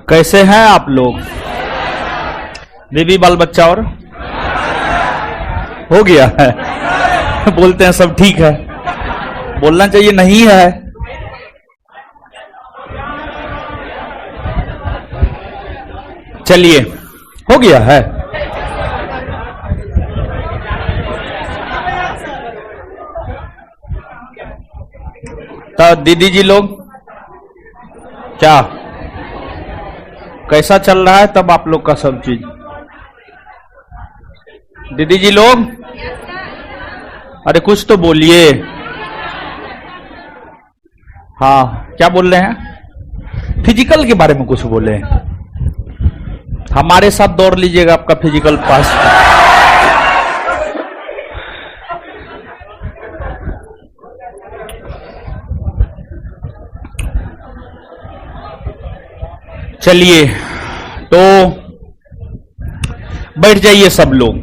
कैसे हैं आप लोग? बीबी बाल बच्चा और हो गया है? बोलते हैं सब ठीक है, बोलना चाहिए नहीं है। चलिए, हो गया है। तो दीदी जी लोग क्या कैसा चल रहा है तब आप लोग का सब चीज? दीदी जी लोग अरे कुछ तो बोलिए। हाँ, क्या बोल रहे हैं? फिजिकल के बारे में कुछ बोले। हमारे साथ दौड़ लीजिएगा, आपका फिजिकल पास। चलिए, तो बैठ जाइए सब लोग।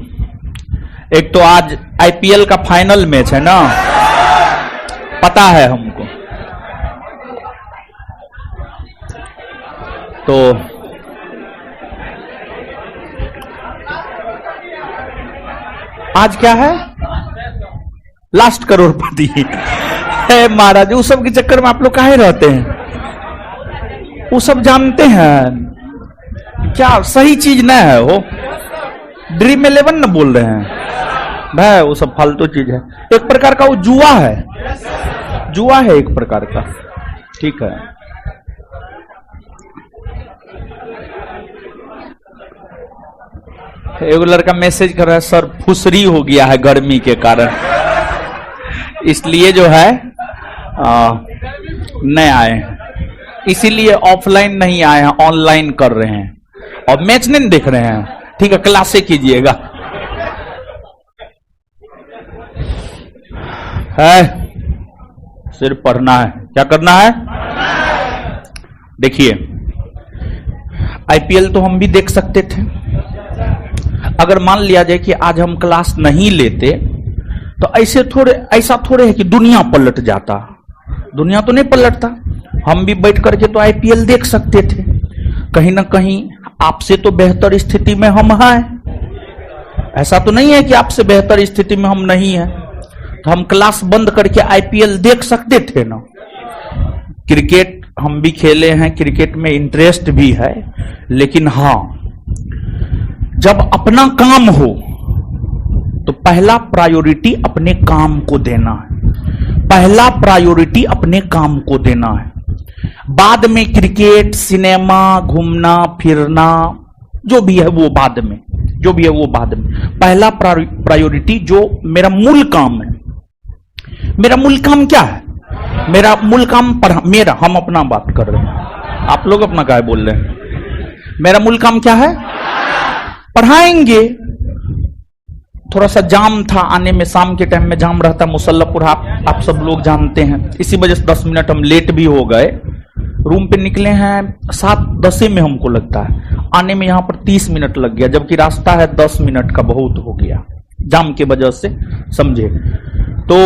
एक तो आज आईपीएल का फाइनल मैच है ना, पता है हमको। तो आज क्या है? लास्ट करोड़पति है महाराज। उस सब के चक्कर में आप लोग काहे रहते हैं? वो सब जानते हैं क्या सही चीज नहीं है वो। ड्रीम 11 न बोल रहे हैं भाई, वो सब फालतू चीज है। एक प्रकार का वो जुआ है, जुआ है एक प्रकार का। ठीक है, एक लड़का मैसेज कर रहा है, सर फुसरी हो गया है गर्मी के कारण, इसलिए जो है नहीं आए, इसीलिए ऑफलाइन नहीं आए हैं, ऑनलाइन कर रहे हैं और मैच नहीं देख रहे हैं। ठीक है, क्लासे कीजिएगा। है सिर्फ पढ़ना है। क्या करना है? देखिए, आईपीएल तो हम भी देख सकते थे। अगर मान लिया जाए कि आज हम क्लास नहीं लेते तो ऐसा थोड़े है कि दुनिया पलट जाता। दुनिया तो नहीं पलटता। हम भी बैठ करके तो आईपीएल देख सकते थे। कहीं ना कहीं आपसे तो बेहतर स्थिति में हम हैं। ऐसा तो नहीं है कि आपसे बेहतर स्थिति में हम नहीं हैं। तो हम क्लास बंद करके आईपीएल देख सकते थे ना। क्रिकेट हम भी खेले हैं, क्रिकेट में इंटरेस्ट भी है, लेकिन हाँ, जब अपना काम हो तो पहला प्रायोरिटी अपने काम को देना है। पहला प्रायोरिटी अपने काम को देना है। बाद में क्रिकेट, सिनेमा, घूमना फिरना जो भी है वो बाद में, जो भी है वो बाद में। पहला प्रायोरिटी जो मेरा मूल काम है। मेरा मूल काम क्या है? मेरा मूल काम मेरा, हम अपना बात कर रहे हैं, आप लोग अपना क्या बोल रहे हैं? मेरा मूल काम क्या है? पढ़ाएंगे। थोड़ा सा जाम था आने में, शाम के टाइम में जाम रहता मुसल्लापुर, आप सब लोग जानते हैं। इसी वजह से 10 मिनट हम लेट भी हो गए। रूम पे निकले हैं 7:10 में, हमको लगता है आने में यहाँ पर 30 मिनट लग गया, जबकि रास्ता है 10 मिनट का, बहुत हो गया जाम के वजह से, समझे। तो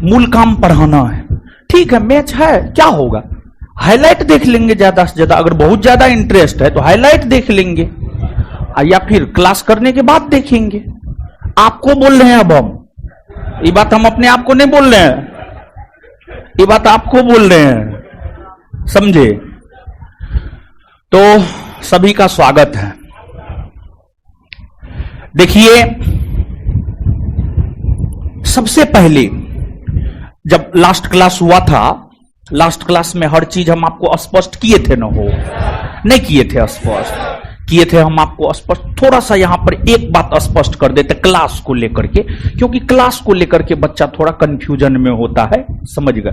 मूल काम पढ़ाना है। ठीक है, मैच है, क्या होगा? हाईलाइट देख लेंगे ज्यादा से ज्यादा। अगर बहुत ज्यादा इंटरेस्ट है तो हाईलाइट देख लेंगे, या फिर क्लास करने के बाद देखेंगे। आपको बोल रहे हैं अब हम, ये बात हम अपने आप को नहीं बोल रहे हैं, ये बात आपको बोल रहे हैं, समझे। तो सभी का स्वागत है। देखिए, सबसे पहले जब लास्ट क्लास हुआ था, लास्ट क्लास में हर चीज हम आपको स्पष्ट किए थे ना? हो नहीं किए थे? स्पष्ट किए थे हम आपको स्पष्ट। थोड़ा सा यहां पर एक बात स्पष्ट कर देते क्लास को लेकर के, क्योंकि क्लास को लेकर के बच्चा थोड़ा कंफ्यूजन में होता है, समझ गए।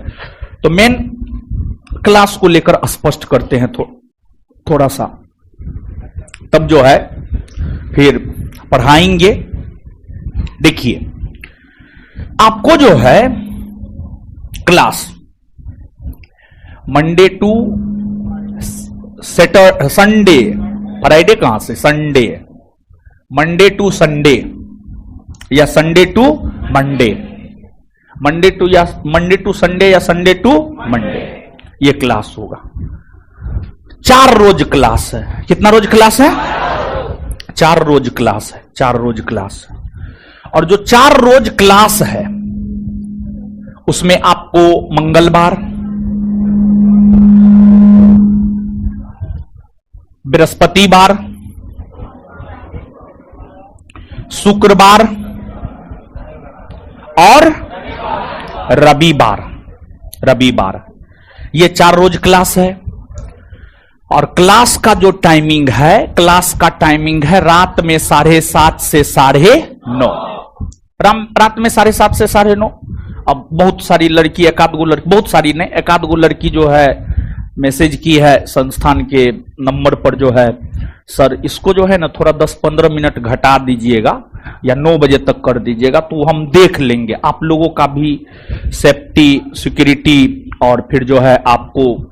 तो मेन क्लास को लेकर स्पष्ट करते हैं थोड़ा सा, तब जो है फिर पढ़ाएंगे। देखिए, आपको जो है class Monday to Sunday, Friday कहां से? संडे, मंडे टू संडे या Sunday to Monday, Monday to Sunday या संडे टू मंडे, ये क्लास होगा। 4 रोज क्लास है। कितना रोज क्लास है? 4 रोज क्लास है। 4 रोज क्लास है। और जो 4 रोज क्लास है उसमें आपको मंगलवार, बृहस्पतिवार, शुक्रवार और रविवार, ये 4 रोज क्लास है। और क्लास का जो टाइमिंग है, क्लास का टाइमिंग है रात में 7:30 से 9:30। रात में 7:30 से 9:30। अब बहुत सारी लड़की, बहुत सारी नहीं, एकाध गो लड़की जो है मैसेज की है संस्थान के नंबर पर, जो है सर इसको जो है ना थोड़ा 10-15 मिनट घटा दीजिएगा या 9 बजे तक कर दीजिएगा, तो हम देख लेंगे। आप लोगों का भी सेफ्टी, सिक्योरिटी, और फिर जो है आपको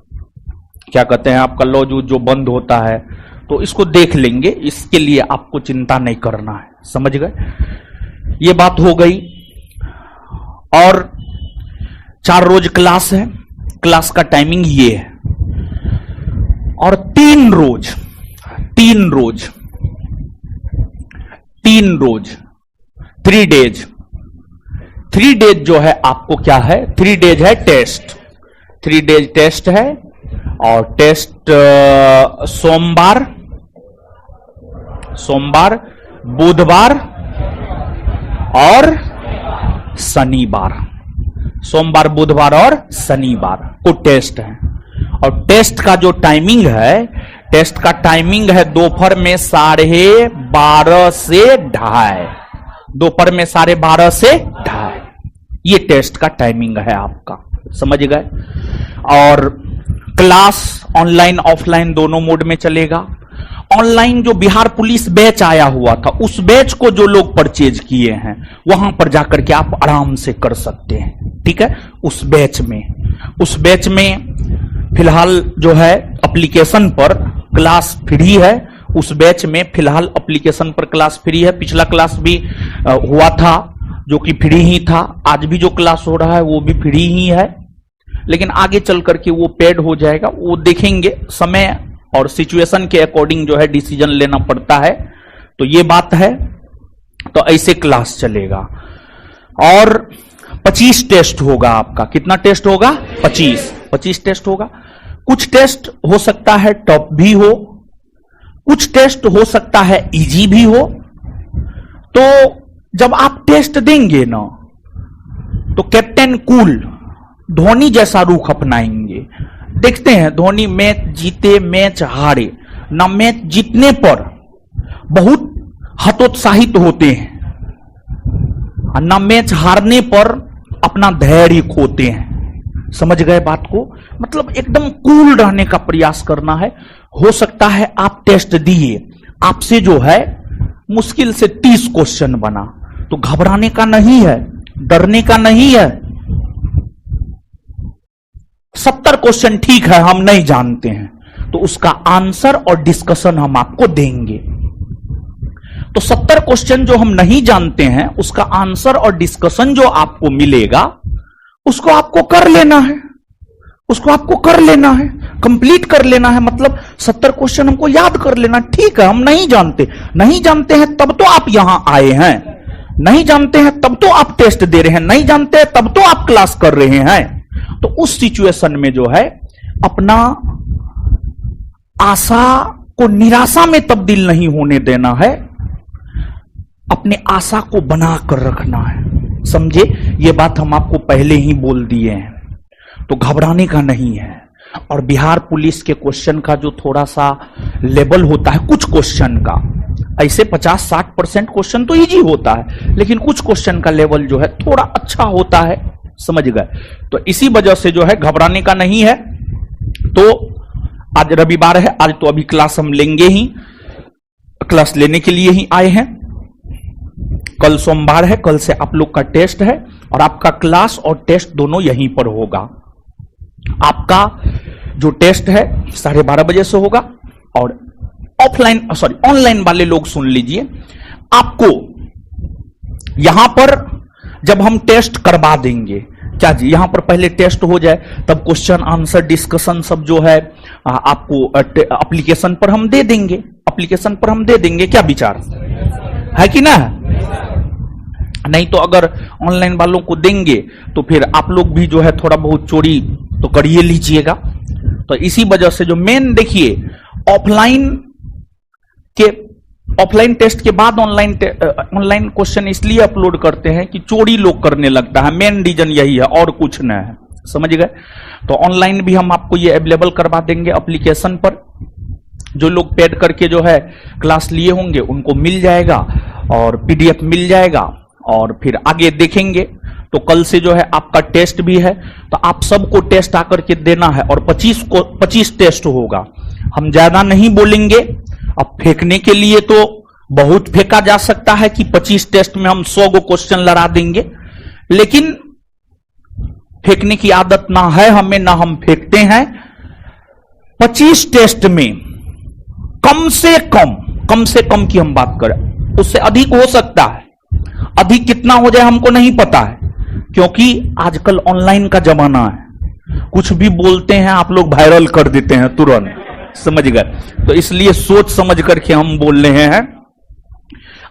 क्या कहते हैं, आपका लॉज जो बंद होता है, तो इसको देख लेंगे। इसके लिए आपको चिंता नहीं करना है, समझ गए? ये बात हो गई। और 4 रोज क्लास है, क्लास का टाइमिंग ये है। और 3 रोज 3 डेज जो है आपको क्या है, 3 डेज है टेस्ट। 3 डेज टेस्ट है। और टेस्ट सोमवार, बुधवार और शनिवार। सोमवार, बुधवार और शनिवार को टेस्ट है। और टेस्ट का जो टाइमिंग है, टेस्ट का टाइमिंग है दोपहर में 12:30 से 2:30। दोपहर में 12:30 से 2:30 ये टेस्ट का टाइमिंग है आपका, समझ गए? और क्लास ऑनलाइन ऑफलाइन दोनों मोड में चलेगा। ऑनलाइन जो बिहार पुलिस बैच आया हुआ था, उस बैच को जो लोग परचेज किए हैं वहां पर जाकर के आप आराम से कर सकते हैं, ठीक है? उस बैच में फिलहाल जो है एप्लीकेशन पर क्लास फ्री है। उस बैच में फिलहाल एप्लीकेशन पर क्लास फ्री है। पिछला क्लास भी हुआ था जो कि फ्री ही था। आज भी जो क्लास हो रहा है वो भी फ्री ही है, लेकिन आगे चल करके वो पेड हो जाएगा। वो देखेंगे, समय और सिचुएशन के अकॉर्डिंग जो है डिसीजन लेना पड़ता है। तो ये बात है। तो ऐसे क्लास चलेगा। और 25 टेस्ट होगा आपका। कितना टेस्ट होगा? 25 टेस्ट होगा। कुछ टेस्ट हो सकता है टफ भी हो, कुछ टेस्ट हो सकता है इजी भी हो। तो जब आप टेस्ट देंगे ना, तो कैप्टन कूल धोनी जैसा रुख अपनाएंगे। देखते हैं धोनी मैच जीते मैच हारे, ना मैच जीतने पर बहुत हतोत्साहित होते हैं, ना मैच हारने पर अपना धैर्य खोते हैं। समझ गए बात को? मतलब एकदम कूल रहने का प्रयास करना है। हो सकता है आप टेस्ट दिए, आपसे जो है मुश्किल से 30 क्वेश्चन बना, तो घबराने का नहीं है, डरने का नहीं है। 70 क्वेश्चन ठीक है हम नहीं जानते हैं, तो उसका आंसर और डिस्कशन हम आपको देंगे। तो 70 क्वेश्चन जो हम नहीं जानते हैं, उसका आंसर और डिस्कशन जो आपको मिलेगा, उसको आपको कर लेना है, कंप्लीट कर लेना है। मतलब 70 क्वेश्चन हमको याद कर लेना। ठीक है, हम नहीं जानते हैं तब तो आप यहां आए हैं, नहीं जानते हैं तब तो आप टेस्ट दे रहे हैं, नहीं जानते हैं तब तो आप क्लास कर रहे हैं। तो उस सिचुएशन में जो है अपना आशा को निराशा में तब्दील नहीं होने देना है, अपने आशा को बनाकर रखना है। समझे? ये बात हम आपको पहले ही बोल दिए हैं, तो घबराने का नहीं है। और बिहार पुलिस के क्वेश्चन का जो थोड़ा सा लेवल होता है, कुछ क्वेश्चन का, ऐसे 50-60% क्वेश्चन तो इजी होता है, लेकिन कुछ क्वेश्चन का लेवल जो है थोड़ा अच्छा होता है। समझ गए? तो इसी वजह से जो है घबराने का नहीं है। तो आज रविवार है, आज तो अभी क्लास हम लेंगे ही, क्लास लेने के लिए ही आए हैं। कल सोमवार है, कल से आप लोग का टेस्ट है, और आपका क्लास और टेस्ट दोनों यहीं पर होगा। आपका जो टेस्ट है 12:30 बजे से होगा। और ऑनलाइन वाले लोग सुन लीजिए, आपको यहां पर जब हम टेस्ट करवा देंगे, क्या जी, यहां पर पहले टेस्ट हो जाए, तब क्वेश्चन आंसर डिस्कशन सब जो है आपको एप्लीकेशन पर हम दे देंगे, एप्लीकेशन पर हम दे देंगे। क्या विचार है कि ना? नहीं तो अगर ऑनलाइन वालों को देंगे तो फिर आप लोग भी जो है थोड़ा बहुत चोरी तो करिए लीजिएगा। तो इसी वजह से जो मेन देखिए ऑफलाइन टेस्ट के बाद ऑनलाइन क्वेश्चन इसलिए अपलोड करते हैं कि चोरी लोग करने लगता है, मेन रीजन यही है और कुछ नहीं है, समझ गए? तो ऑनलाइन भी हम आपको ये अवेलेबल करवा देंगे एप्लीकेशन पर। जो लोग पेड करके जो है क्लास लिए होंगे उनको मिल जाएगा और पीडीएफ मिल जाएगा और फिर आगे देखेंगे। तो कल से जो है आपका टेस्ट भी है, तो आप सबको टेस्ट आकर के देना है और 25 टेस्ट होगा। हम ज्यादा नहीं बोलेंगे, अब फेंकने के लिए तो बहुत फेंका जा सकता है कि 25 टेस्ट में हम 100 गो क्वेश्चन लड़ा देंगे, लेकिन फेंकने की आदत ना है हमें, ना हम फेंकते हैं। 25 टेस्ट में कम से कम की हम बात करें, उससे अधिक हो सकता है, अधिक कितना हो जाए हमको नहीं पता है, क्योंकि आजकल ऑनलाइन का जमाना है, कुछ भी बोलते हैं आप लोग वायरल कर देते हैं तुरंत, समझ गए? तो इसलिए सोच समझ करके हम बोल रहे हैं।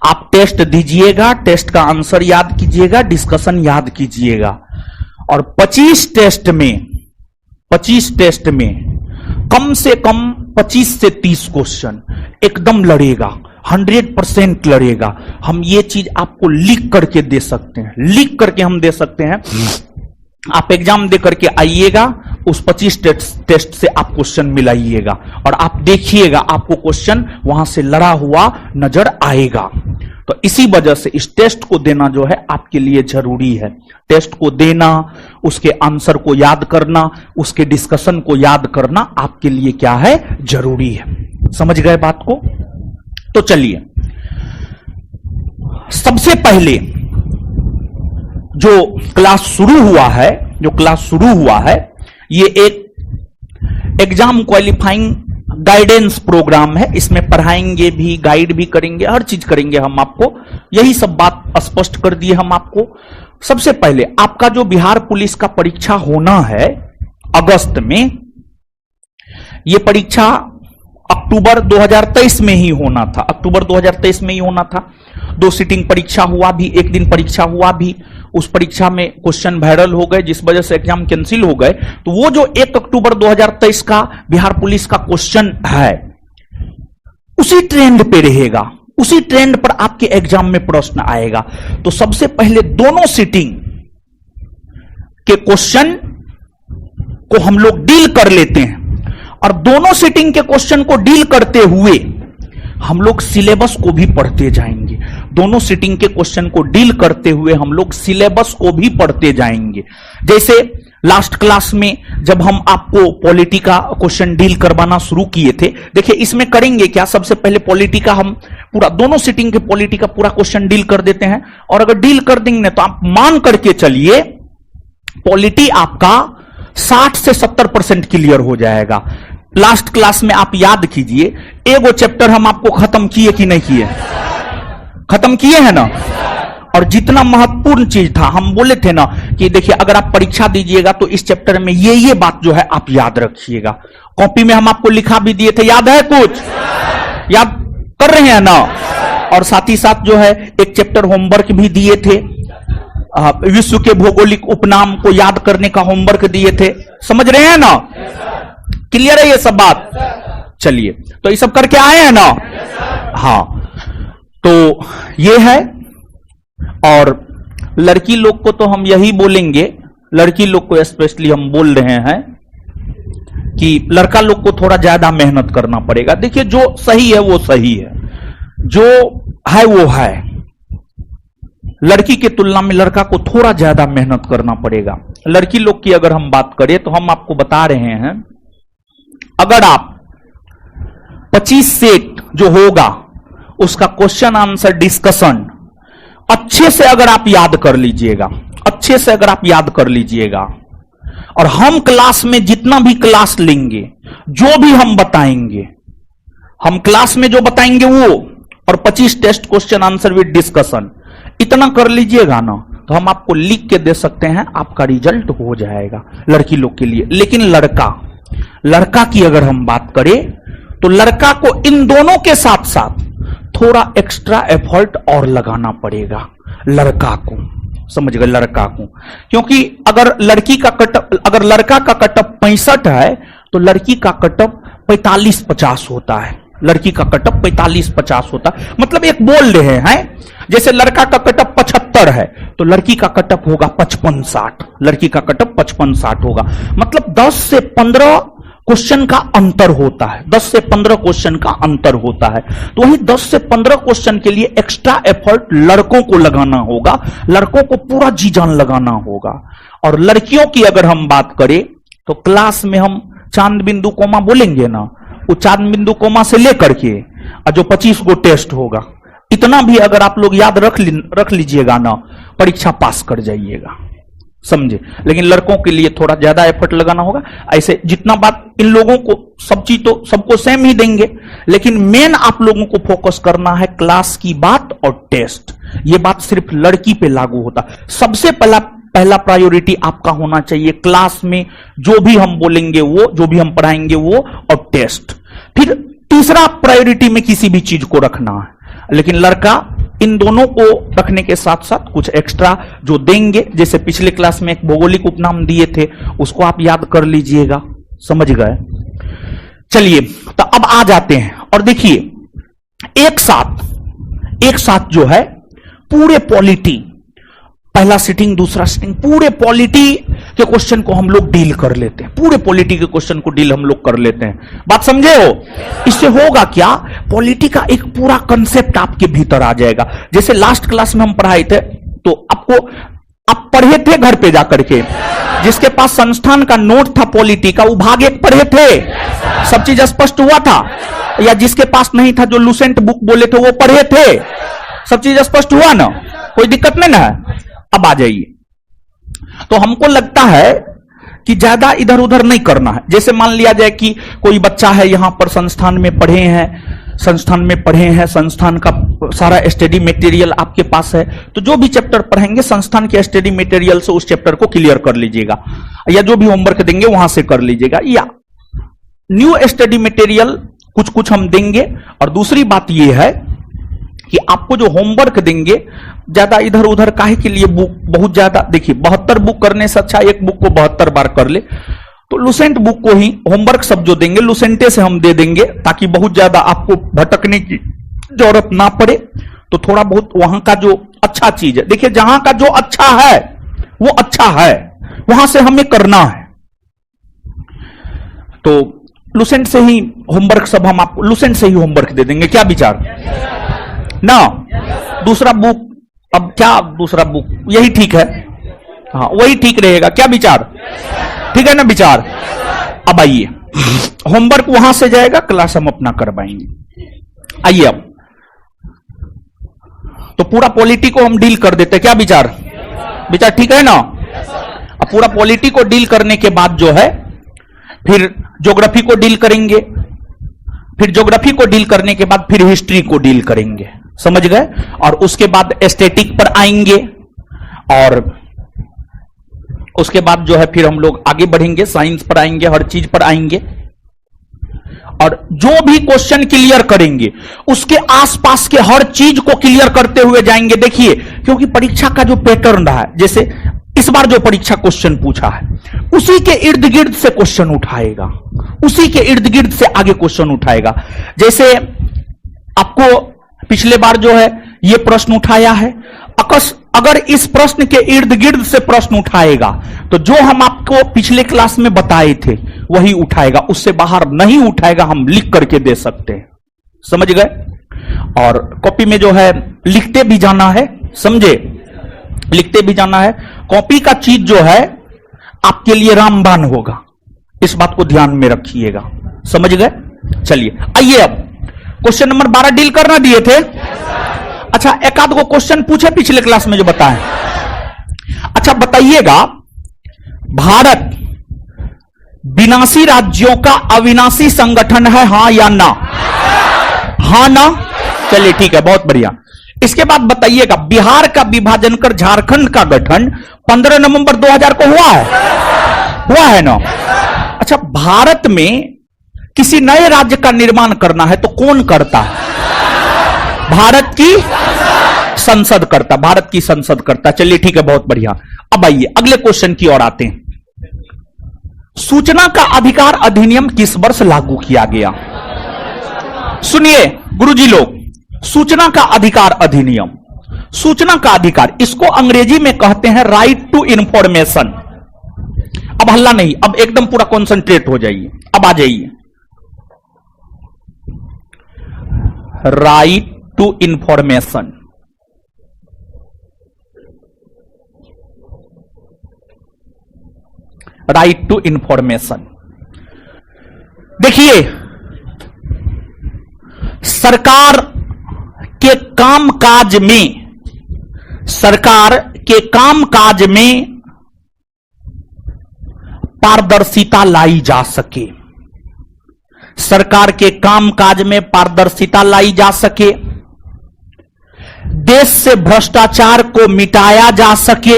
आप टेस्ट दीजिएगा, टेस्ट का आंसर याद कीजिएगा, डिस्कशन याद कीजिएगा और 25 टेस्ट में कम से कम 25 से 30 क्वेश्चन एकदम लड़ेगा, 100% लड़ेगा। हम ये चीज आपको लिख करके दे सकते हैं, लिख करके हम दे सकते हैं। आप एग्जाम दे करके आइएगा, उस 25 टेस्ट से आप क्वेश्चन मिलाइएगा और आप देखिएगा आपको क्वेश्चन वहां से लड़ा हुआ नजर आएगा। तो इसी वजह से इस टेस्ट को देना जो है आपके लिए जरूरी है। टेस्ट को देना, उसके आंसर को याद करना, उसके डिस्कशन को याद करना आपके लिए क्या है? जरूरी है। समझ गए बात को? तो चलिए, सबसे पहले जो क्लास शुरू हुआ है ये एक एग्जाम क्वालिफाइंग गाइडेंस प्रोग्राम है। इसमें पढ़ाएंगे भी, गाइड भी करेंगे, हर चीज करेंगे हम आपको। यही सब बात स्पष्ट कर दिए हम आपको। सबसे पहले आपका जो बिहार पुलिस का परीक्षा होना है अगस्त में, यह परीक्षा अक्टूबर 2023 में ही होना था, अक्टूबर 2023 में ही होना था। 2 सीटिंग परीक्षा हुआ भी, 1 दिन परीक्षा हुआ भी। उस परीक्षा में क्वेश्चन वायरल हो गए जिस वजह से एग्जाम कैंसिल हो गए। तो वो जो 1 अक्टूबर 2023 का बिहार पुलिस का क्वेश्चन है उसी ट्रेंड पे रहेगा, उसी ट्रेंड पर आपके एग्जाम में प्रश्न आएगा। तो सबसे पहले दोनों सीटिंग के क्वेश्चन को हम लोग डील कर लेते हैं और दोनों सीटिंग के क्वेश्चन को डील करते हुए हम लोग सिलेबस को भी पढ़ते जाएंगे। दोनों सीटिंग के क्वेश्चन को डील करते हुए हम लोग सिलेबस को भी पढ़ते जाएंगे। जैसे लास्ट क्लास में जब हम आपको पॉलिटी का क्वेश्चन डील करवाना शुरू किए थे, देखिए इसमें करेंगे क्या, सबसे पहले पॉलिटी का हम पूरा दोनों सीटिंग के पॉलिटी का पूरा क्वेश्चन डील कर देते हैं। और अगर डील कर देंगे तो आप मान करके चलिए पॉलिटी आपका 60 से 70% क्लियर हो जाएगा। लास्ट क्लास में आप याद कीजिए, एगो चैप्टर हम आपको खत्म किए कि नहीं किए? खत्म किए हैं ना। और जितना महत्वपूर्ण चीज था हम बोले थे ना कि देखिए अगर आप परीक्षा दीजिएगा तो इस चैप्टर में ये बात जो है आप याद रखिएगा। कॉपी में हम आपको लिखा भी दिए थे, याद है? कुछ याद कर रहे हैं ना? और साथ ही साथ जो है एक चैप्टर होमवर्क भी दिए थे, विश्व के भौगोलिक उपनाम को याद करने का होमवर्क दिए थे। समझ रहे हैं ना? क्लियर है ये सब बात? चलिए, तो ये सब करके आए हैं ना? हाँ, तो ये है। और लड़की लोग को तो हम यही बोलेंगे, लड़की लोग को स्पेशली हम बोल रहे हैं कि लड़का लोग को थोड़ा ज्यादा मेहनत करना पड़ेगा। देखिए जो सही है वो सही है, जो है वो है। लड़की के तुलना में लड़का को थोड़ा ज्यादा मेहनत करना पड़ेगा। लड़की लोग की अगर हम बात करें तो हम आपको बता रहे हैं, अगर आप 25 सेट जो होगा उसका क्वेश्चन आंसर डिस्कशन अच्छे से अगर आप याद कर लीजिएगा, अच्छे से अगर आप याद कर लीजिएगा, और हम क्लास में जितना भी क्लास लेंगे, जो भी हम बताएंगे, हम क्लास में जो बताएंगे वो, और 25 test question answer with discussion, इतना कर लीजिएगा ना, तो हम आपको लिख के दे सकते हैं, आपका रिजल्ट हो जाएगा लड़की लोग के लिए। लेकिन लड़का की अगर हम बात करें तो लड़का को इन दोनों के साथ साथ थोड़ा एक्स्ट्रा एफर्ट और लगाना पड़ेगा लड़का को, समझ गए, लड़का को। क्योंकि अगर लड़का का कटअप 65 है तो लड़की का कटअप 45-50 होता है। लड़की का कटअप 45-50 होता है, मतलब एक बोल रहे हैं जैसे लड़का का कटअप 75 है तो लड़की का कटअप होगा 55-60, लड़की का कटअप 55-60 होगा। मतलब 10 से 15 क्वेश्चन का अंतर होता है, 10 से 15 क्वेश्चन का अंतर होता है। तो वही 10 से 15 क्वेश्चन के लिए एक्स्ट्रा एफर्ट लड़कों को लगाना होगा, लड़कों को पूरा जी जान लगाना होगा। और लड़कियों की अगर हम बात करें तो क्लास में हम चांद बिंदु कोमा बोलेंगे ना, वो चांद बिंदु कोमा से लेकर के जो 25 गो टेस्ट होगा, इतना भी अगर आप लोग याद रख लीजिएगा ना, परीक्षा पास कर जाइएगा, समझे। लेकिन लड़कों के लिए थोड़ा ज्यादा एफर्ट लगाना होगा। ऐसे जितना बात इन लोगों को, सब चीज तो सबको सेम ही देंगे, लेकिन मेन आप लोगों को फोकस करना है क्लास की बात और टेस्ट। ये बात सिर्फ लड़की पे लागू होता। सबसे पहला प्रायोरिटी आपका होना चाहिए क्लास में जो भी हम बोलेंगे वो, जो भी हम पढ़ाएंगे वो, और टेस्ट। फिर तीसरा प्रायोरिटी में किसी भी चीज को रखना है। लेकिन लड़का इन दोनों को रखने के साथ साथ कुछ एक्स्ट्रा जो देंगे, जैसे पिछले क्लास में एक भौगोलिक उपनाम दिए थे, उसको आप याद कर लीजिएगा, समझ गए। चलिए तो अब आ जाते हैं और देखिए एक साथ जो है पूरे पॉलिटी, पहला सिटिंग दूसरा सिटिंग, पूरे पॉलिटी के क्वेश्चन को हम लोग डील कर लेते हैं, पूरे पॉलिटी के क्वेश्चन को डील हम लोग कर लेते हैं। बात समझे हो? इससे होगा क्या, पॉलिटी का एक पूरा कंसेप्ट आपके भीतर आ जाएगा। जैसे लास्ट क्लास में हम पढ़ाए थे तो आप पढ़े थे घर पे जाकर के, जिसके पास संस्थान का नोट था पॉलिटी का, वो भाग एक पढ़े थे, सब चीज स्पष्ट हुआ था? या जिसके पास नहीं था, जो लूसेंट बुक बोले थे, वो पढ़े थे, सब चीज स्पष्ट हुआ ना, कोई दिक्कत नहीं ना है? अब आ जाइए। तो हमको लगता है कि ज्यादा इधर उधर नहीं करना है। जैसे मान लिया जाए कि कोई बच्चा है यहां पर संस्थान में पढ़े हैं, संस्थान का सारा स्टडी मटेरियल आपके पास है, तो जो भी चैप्टर पढ़ेंगे संस्थान के स्टडी मटेरियल से उस चैप्टर को क्लियर कर लीजिएगा, या जो भी होमवर्क देंगे वहां से कर लीजिएगा, या न्यू स्टडी मटेरियल कुछ हम देंगे। और दूसरी बात यह है कि आपको जो होमवर्क देंगे ज्यादा इधर उधर काहे के लिए बुक बहुत ज्यादा, देखिए 72 बुक करने से अच्छा एक बुक को 72 बार कर ले। तो लूसेंट बुक को ही होमवर्क सब जो देंगे लूसेंटे से हम दे देंगे, ताकि बहुत ज्यादा आपको भटकने की जरूरत ना पड़े। तो थोड़ा बहुत वहां का जो अच्छा चीज है, देखिए जहां का जो अच्छा है वो अच्छा है, वहां से हमें करना है। तो लूसेंट से ही होमवर्क सब हम आपको लूसेंट से ही होमवर्क दे देंगे, क्या विचार ना? दूसरा बुक, अब क्या दूसरा बुक, यही ठीक है, हाँ वही ठीक रहेगा, क्या विचार? ठीक है ना विचार? अब आइए, होमवर्क वहां से जाएगा, क्लास हम अपना करवाएंगे। आइए अब, तो पूरा पॉलिटी को हम डील कर देते हैं, क्या विचार? विचार ठीक है ना? अब पूरा पॉलिटी को डील करने के बाद जो है फिर ज्योग्राफी को डील करेंगे, फिर ज्योग्राफी को डील करने के बाद फिर हिस्ट्री को डील करेंगे, समझ गए? और उसके बाद एस्थेटिक पर आएंगे, और उसके बाद जो है फिर हम लोग आगे बढ़ेंगे, साइंस पर आएंगे, हर चीज पर आएंगे। और जो भी क्वेश्चन क्लियर करेंगे उसके आसपास के हर चीज को क्लियर करते हुए जाएंगे। देखिए, क्योंकि परीक्षा का जो पैटर्न रहा है, जैसे इस बार जो परीक्षा क्वेश्चन पूछा है उसी के इर्द गिर्द से क्वेश्चन उठाएगा, उसी के इर्द गिर्द से आगे क्वेश्चन उठाएगा। जैसे आपको पिछले बार जो है ये प्रश्न उठाया है, अगर इस प्रश्न के इर्द गिर्द से प्रश्न उठाएगा तो जो हम आपको पिछले क्लास में बताए थे वही उठाएगा, उससे बाहर नहीं उठाएगा, हम लिख करके दे सकते हैं, समझ गए? और कॉपी में जो है लिखते भी जाना है, समझे? लिखते भी जाना है। कॉपी का चीज जो है आपके लिए रामबाण होगा, इस बात को ध्यान में रखिएगा, समझ गए? चलिए आइए, अब क्वेश्चन नंबर 12 डील करना दिए थे। अच्छा, एक आध को क्वेश्चन पूछे पिछले क्लास में जो बताएं। अच्छा बताइएगा, भारत विनाशी राज्यों का अविनाशी संगठन है, हां या ना? हां ना? चलिए ठीक है, बहुत बढ़िया। इसके बाद बताइएगा, बिहार का विभाजन कर झारखंड का गठन 15 नवंबर 2000 को हुआ है ना? अच्छा, भारत में किसी नए राज्य का निर्माण करना है तो कौन करता है? भारत की संसद करता, भारत की संसद करता। चलिए ठीक है, बहुत बढ़िया। अब आइए अगले क्वेश्चन की ओर आते हैं। सूचना का अधिकार अधिनियम किस वर्ष लागू किया गया? सुनिए गुरुजी लोग, सूचना का अधिकार अधिनियम, सूचना का अधिकार, इसको अंग्रेजी में कहते हैं राइट टू इंफॉर्मेशन। अब हल्ला नहीं, अब एकदम पूरा कॉन्सेंट्रेट हो जाइए। अब आ जाइए, right to information. Right to information, देखिए सरकार के कामकाज में, सरकार के कामकाज में पारदर्शिता लाई जा सके, सरकार के कामकाज में पारदर्शिता लाई जा सके, देश से भ्रष्टाचार को मिटाया जा सके,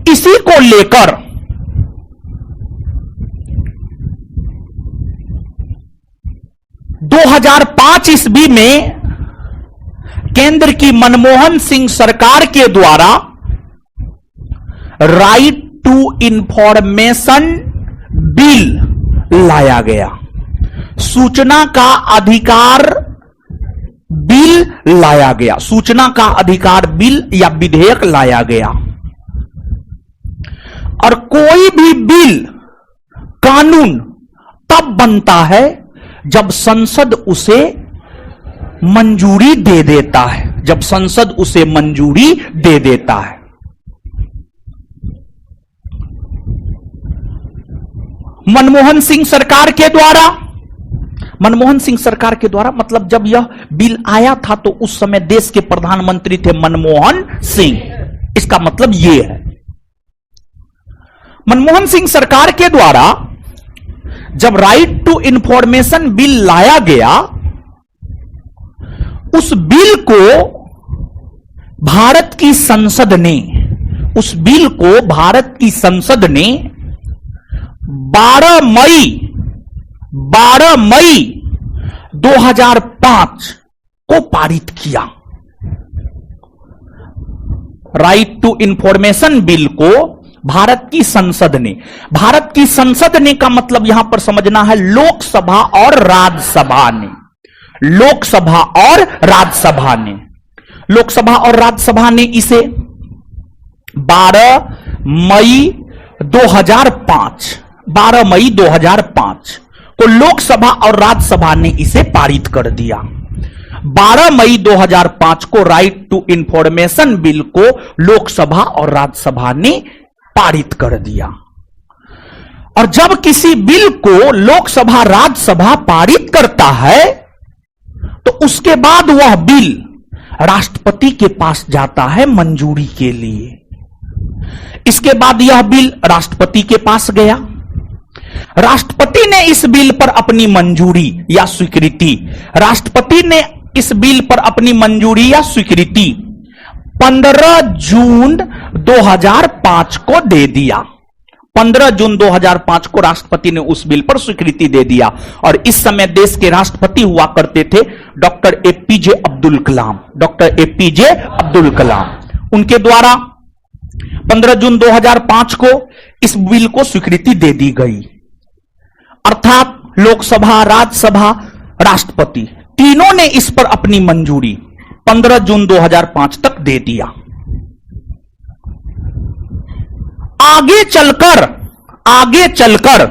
इसी को लेकर दो 2005 ईस्वी में केंद्र की मनमोहन सिंह सरकार के द्वारा राइट टू इंफॉर्मेशन बिल लाया गया, सूचना का अधिकार बिल लाया गया, सूचना का अधिकार बिल या विधेयक लाया गया। और कोई भी बिल, कानून तब बनता है जब संसद उसे मंजूरी दे देता है, जब संसद उसे मंजूरी दे देता है। मनमोहन सिंह सरकार के द्वारा, मनमोहन सिंह सरकार के द्वारा मतलब जब यह बिल आया था तो उस समय देश के प्रधानमंत्री थे मनमोहन सिंह, इसका मतलब यह है मनमोहन सिंह सरकार के द्वारा जब राइट टू इंफॉर्मेशन बिल लाया गया, उस बिल को भारत की संसद ने, उस बिल को भारत की संसद ने 12 मई 2005 को पारित किया। राइट टू इंफॉर्मेशन बिल को भारत की संसद ने, भारत की संसद ने का मतलब यहां पर समझना है लोकसभा और राज्यसभा ने, लोकसभा और राज्यसभा ने, लोकसभा और राज्यसभा ने इसे 12 मई 2005 को लोकसभा और राज्यसभा ने इसे पारित कर दिया। 12 मई 2005 को राइट टू इंफॉर्मेशन बिल को लोकसभा और राज्यसभा ने पारित कर दिया। और जब किसी बिल को लोकसभा राज्यसभा पारित करता है तो उसके बाद वह बिल राष्ट्रपति के पास जाता है मंजूरी के लिए। इसके बाद यह बिल राष्ट्रपति के पास गया, राष्ट्रपति ने इस बिल पर अपनी मंजूरी या स्वीकृति, राष्ट्रपति ने इस बिल पर अपनी मंजूरी या स्वीकृति 15 जून 2005 को दे दिया। 15 जून 2005 को राष्ट्रपति ने उस बिल पर स्वीकृति दे दिया। और इस समय देश के राष्ट्रपति हुआ करते थे doctor APJ Abdul Kalam, doctor APJ Abdul Kalam. उनके द्वारा 15 जून 2005 को इस बिल को स्वीकृति दे दी गई। अर्थात लोकसभा, राज्यसभा, राष्ट्रपति तीनों ने इस पर अपनी मंजूरी 15 जून 2005 तक दे दिया। आगे चलकर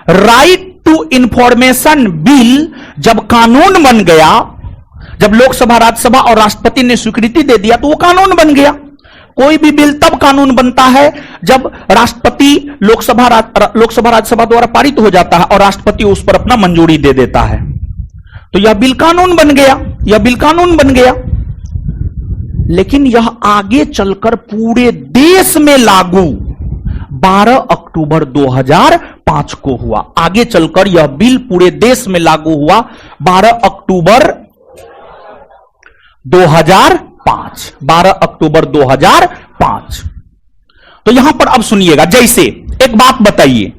राइट टू इंफॉर्मेशन बिल जब कानून बन गया, जब लोकसभा, राज्यसभा और राष्ट्रपति ने स्वीकृति दे दिया तो वो कानून बन गया। कोई भी बिल तब कानून बनता है जब राष्ट्रपति, लोकसभा, राज्यसभा द्वारा पारित हो जाता है और राष्ट्रपति उस पर अपना मंजूरी दे देता है, तो यह बिल कानून बन गया, यह बिल कानून बन गया। लेकिन यह आगे चलकर पूरे देश में लागू, 12 अक्टूबर 2005 को हुआ। आगे चलकर यह बिल पूरे देश में लागू हुआ 12 अक्टूबर 2005। 12 अक्टूबर 2005। तो यहां पर अब सुनिएगा, जैसे एक बात बताइए,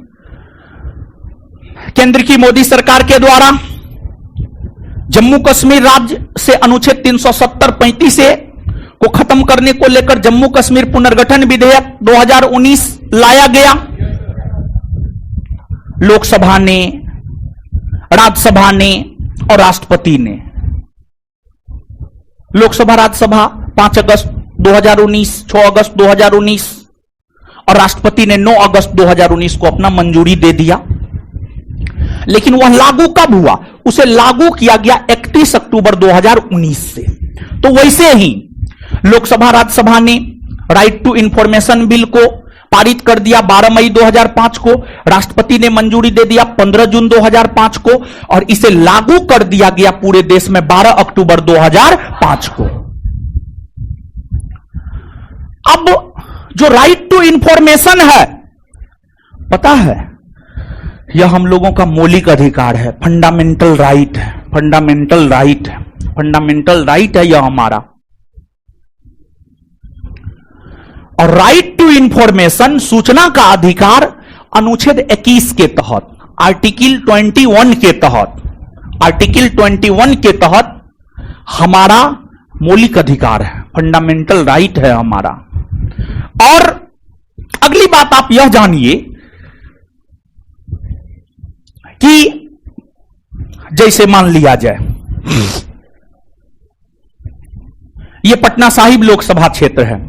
केंद्र की मोदी सरकार के द्वारा जम्मू कश्मीर राज्य से अनुच्छेद 370-35 को खत्म करने को लेकर जम्मू कश्मीर पुनर्गठन विधेयक 2019 लाया गया। लोकसभा ने, राज्यसभा ने और राष्ट्रपति ने। लोकसभा राज्यसभा 5 अगस्त 2019, 6 अगस्त 2019 और राष्ट्रपति ने 9 अगस्त 2019 को अपना मंजूरी दे दिया। लेकिन वह लागू कब हुआ? उसे लागू किया गया 31 अक्टूबर 2019 से। तो वैसे ही लोकसभा राज्यसभा ने राइट टू इंफॉर्मेशन बिल को पारित कर दिया 12 मई 2005 को। राष्ट्रपति ने मंजूरी दे दिया 15 जून 2005 को और इसे लागू कर दिया गया पूरे देश में 12 अक्टूबर 2005 को। अब जो राइट टू इंफॉर्मेशन है, पता है, यह हम लोगों का मौलिक अधिकार है, फंडामेंटल राइट है, फंडामेंटल राइट है, फंडामेंटल राइट है यह हमारा। और राइट टू इंफॉर्मेशन, सूचना का अधिकार, अनुच्छेद 21 के तहत, आर्टिकल 21 के तहत, आर्टिकल 21 के तहत हमारा मौलिक अधिकार है, फंडामेंटल राइट है हमारा। और अगली बात आप यह जानिए कि जैसे मान लिया जाए यह पटना साहिब लोकसभा क्षेत्र है,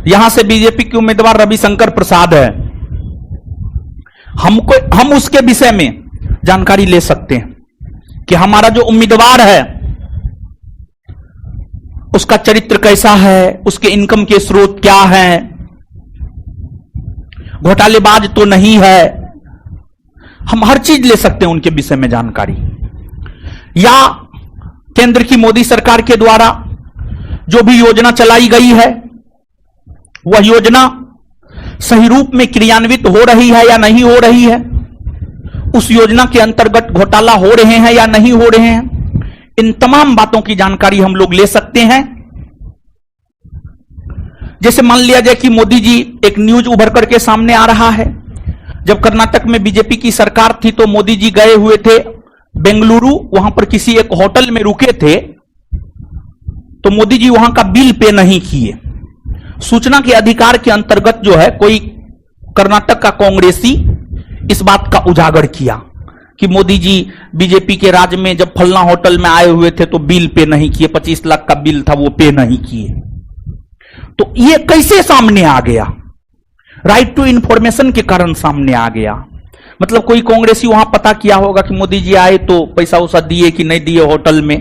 यहां से बीजेपी के उम्मीदवार रविशंकर प्रसाद है। हम उसके विषय में जानकारी ले सकते हैं कि हमारा जो उम्मीदवार है उसका चरित्र कैसा है, उसके इनकम के स्रोत क्या हैं, घोटालेबाज तो नहीं है। हम हर चीज ले सकते हैं उनके विषय में जानकारी। या केंद्र की मोदी सरकार के द्वारा जो भी योजना चलाई गई है वह योजना सही रूप में क्रियान्वित हो रही है या नहीं हो रही है, उस योजना के अंतर्गत घोटाला हो रहे हैं या नहीं हो रहे हैं, इन तमाम बातों की जानकारी हम लोग ले सकते हैं। जैसे मान लिया जाए कि मोदी जी, एक न्यूज उभर करके सामने आ रहा है, जब कर्नाटक में बीजेपी की सरकार थी तो मोदी जी गए हुए थे बेंगलुरु, वहां पर किसी एक होटल में रुके थे, तो मोदी जी वहां का बिल पे नहीं किए। सूचना के अधिकार के अंतर्गत जो है, कोई कर्नाटक का कांग्रेसी इस बात का उजागर किया कि मोदी जी बीजेपी के राज्य में जब फलना होटल में आए हुए थे तो बिल पे नहीं किए, 25 लाख का बिल था वो पे नहीं किए। तो ये कैसे सामने आ गया? राइट टू इंफॉर्मेशन के कारण सामने आ गया। मतलब कोई कांग्रेसी वहां पता किया होगा कि मोदी जी आए तो पैसा वैसा दिए कि नहीं दिए होटल में,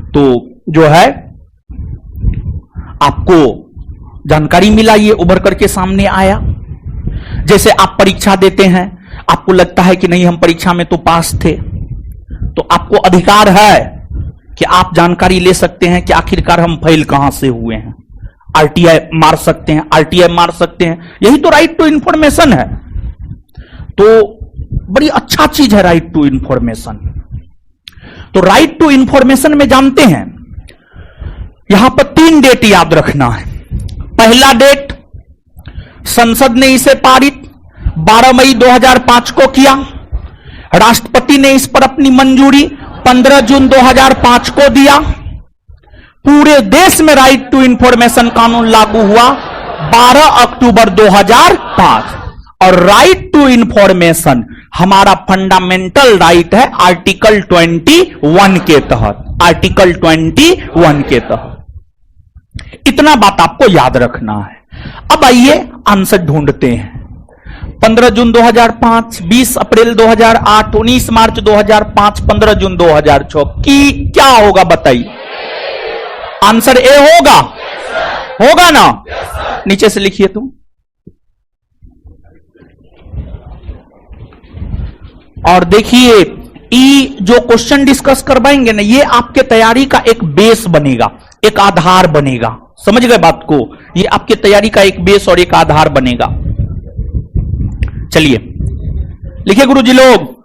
तो जो है आपको जानकारी मिला, ये उभर करके सामने आया। जैसे आप परीक्षा देते हैं, आपको लगता है कि नहीं हम परीक्षा में तो पास थे, तो आपको अधिकार है कि आप जानकारी ले सकते हैं कि आखिरकार हम फेल कहां से हुए हैं। आरटीआई मार सकते हैं, आरटीआई मार सकते हैं, यही तो राइट टू इंफॉर्मेशन है। तो बड़ी अच्छा चीज है राइट टू इंफॉर्मेशन। तो राइट टू इंफॉर्मेशन में जानते हैं, यहां पर 3 डेट याद रखना है। पहला डेट, संसद ने इसे पारित 12 मई 2005 को किया। राष्ट्रपति ने इस पर अपनी मंजूरी 15 जून 2005 को दिया। पूरे देश में राइट टू इंफॉर्मेशन कानून लागू हुआ 12 अक्टूबर 2005। और राइट टू इंफॉर्मेशन हमारा फंडामेंटल राइट है आर्टिकल 21 के तहत, आर्टिकल 21 के तहत। इतना बात आपको याद रखना है। अब आइए आंसर ढूंढते हैं। 15 जून 2005, 20 अप्रैल 2008, 19 मार्च 2005, 15 जून 2006 की क्या होगा बताइए? आंसर ए होगा? होगा ना? नीचे से लिखिए तुम। और देखिए, ई जो क्वेश्चन डिस्कस करवाएंगे ना, ये आपके तैयारी का एक बेस बनेगा, एक आधार बनेगा। समझ गए बात को? ये आपके तैयारी का एक बेस और एक आधार बनेगा। चलिए लिखिए गुरुजी लोग,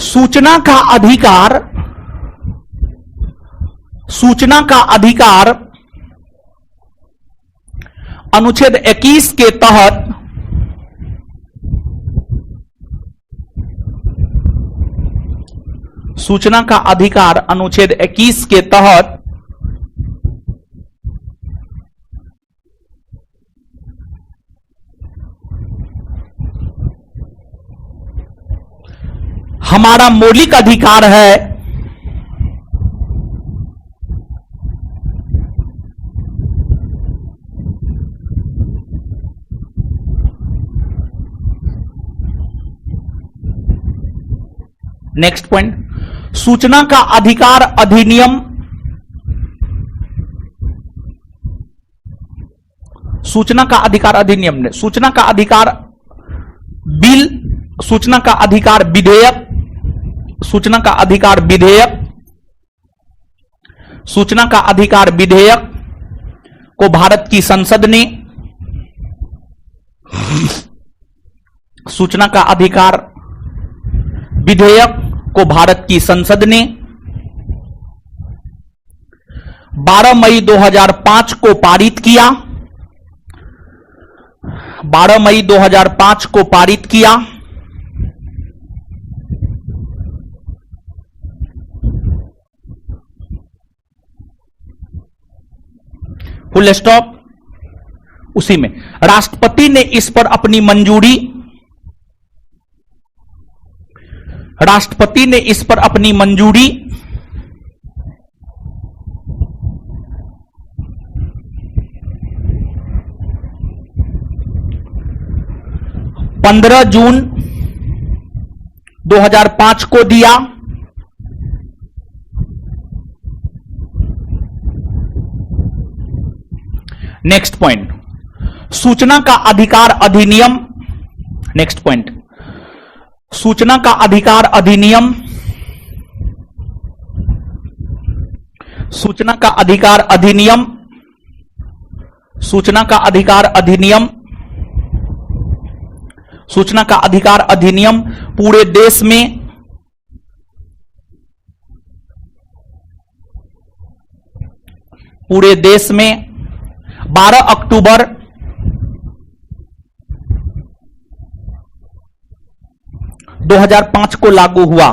सूचना का अधिकार, सूचना का अधिकार अनुच्छेद 21 के तहत सूचना का अधिकार अनुच्छेद 21 के तहत हमारा मौलिक अधिकार है नेक्स्ट पॉइंट, सूचना का अधिकार अधिनियम, सूचना का अधिकार अधिनियम ने, सूचना का अधिकार बिल, सूचना का अधिकार विधेयक, सूचना का अधिकार विधेयक, सूचना का अधिकार विधेयक को भारत की संसद ने, सूचना का अधिकार विधेयक को भारत की संसद ने 12 मई 2005 को पारित किया, 12 मई 2005 को पारित किया। Full stop. उसी में राष्ट्रपति ने इस पर अपनी मंजूरी, राष्ट्रपति ने इस पर अपनी मंजूरी 15 जून 2005 को दिया। नेक्स्ट पॉइंट, सूचना का अधिकार अधिनियम, नेक्स्ट पॉइंट, सूचना का अधिकार अधिनियम, सूचना का अधिकार अधिनियम, सूचना का अधिकार अधिनियम, सूचना का अधिकार अधिनियम पूरे देश में पूरे देश में 12 अक्टूबर 2005 को लागू हुआ।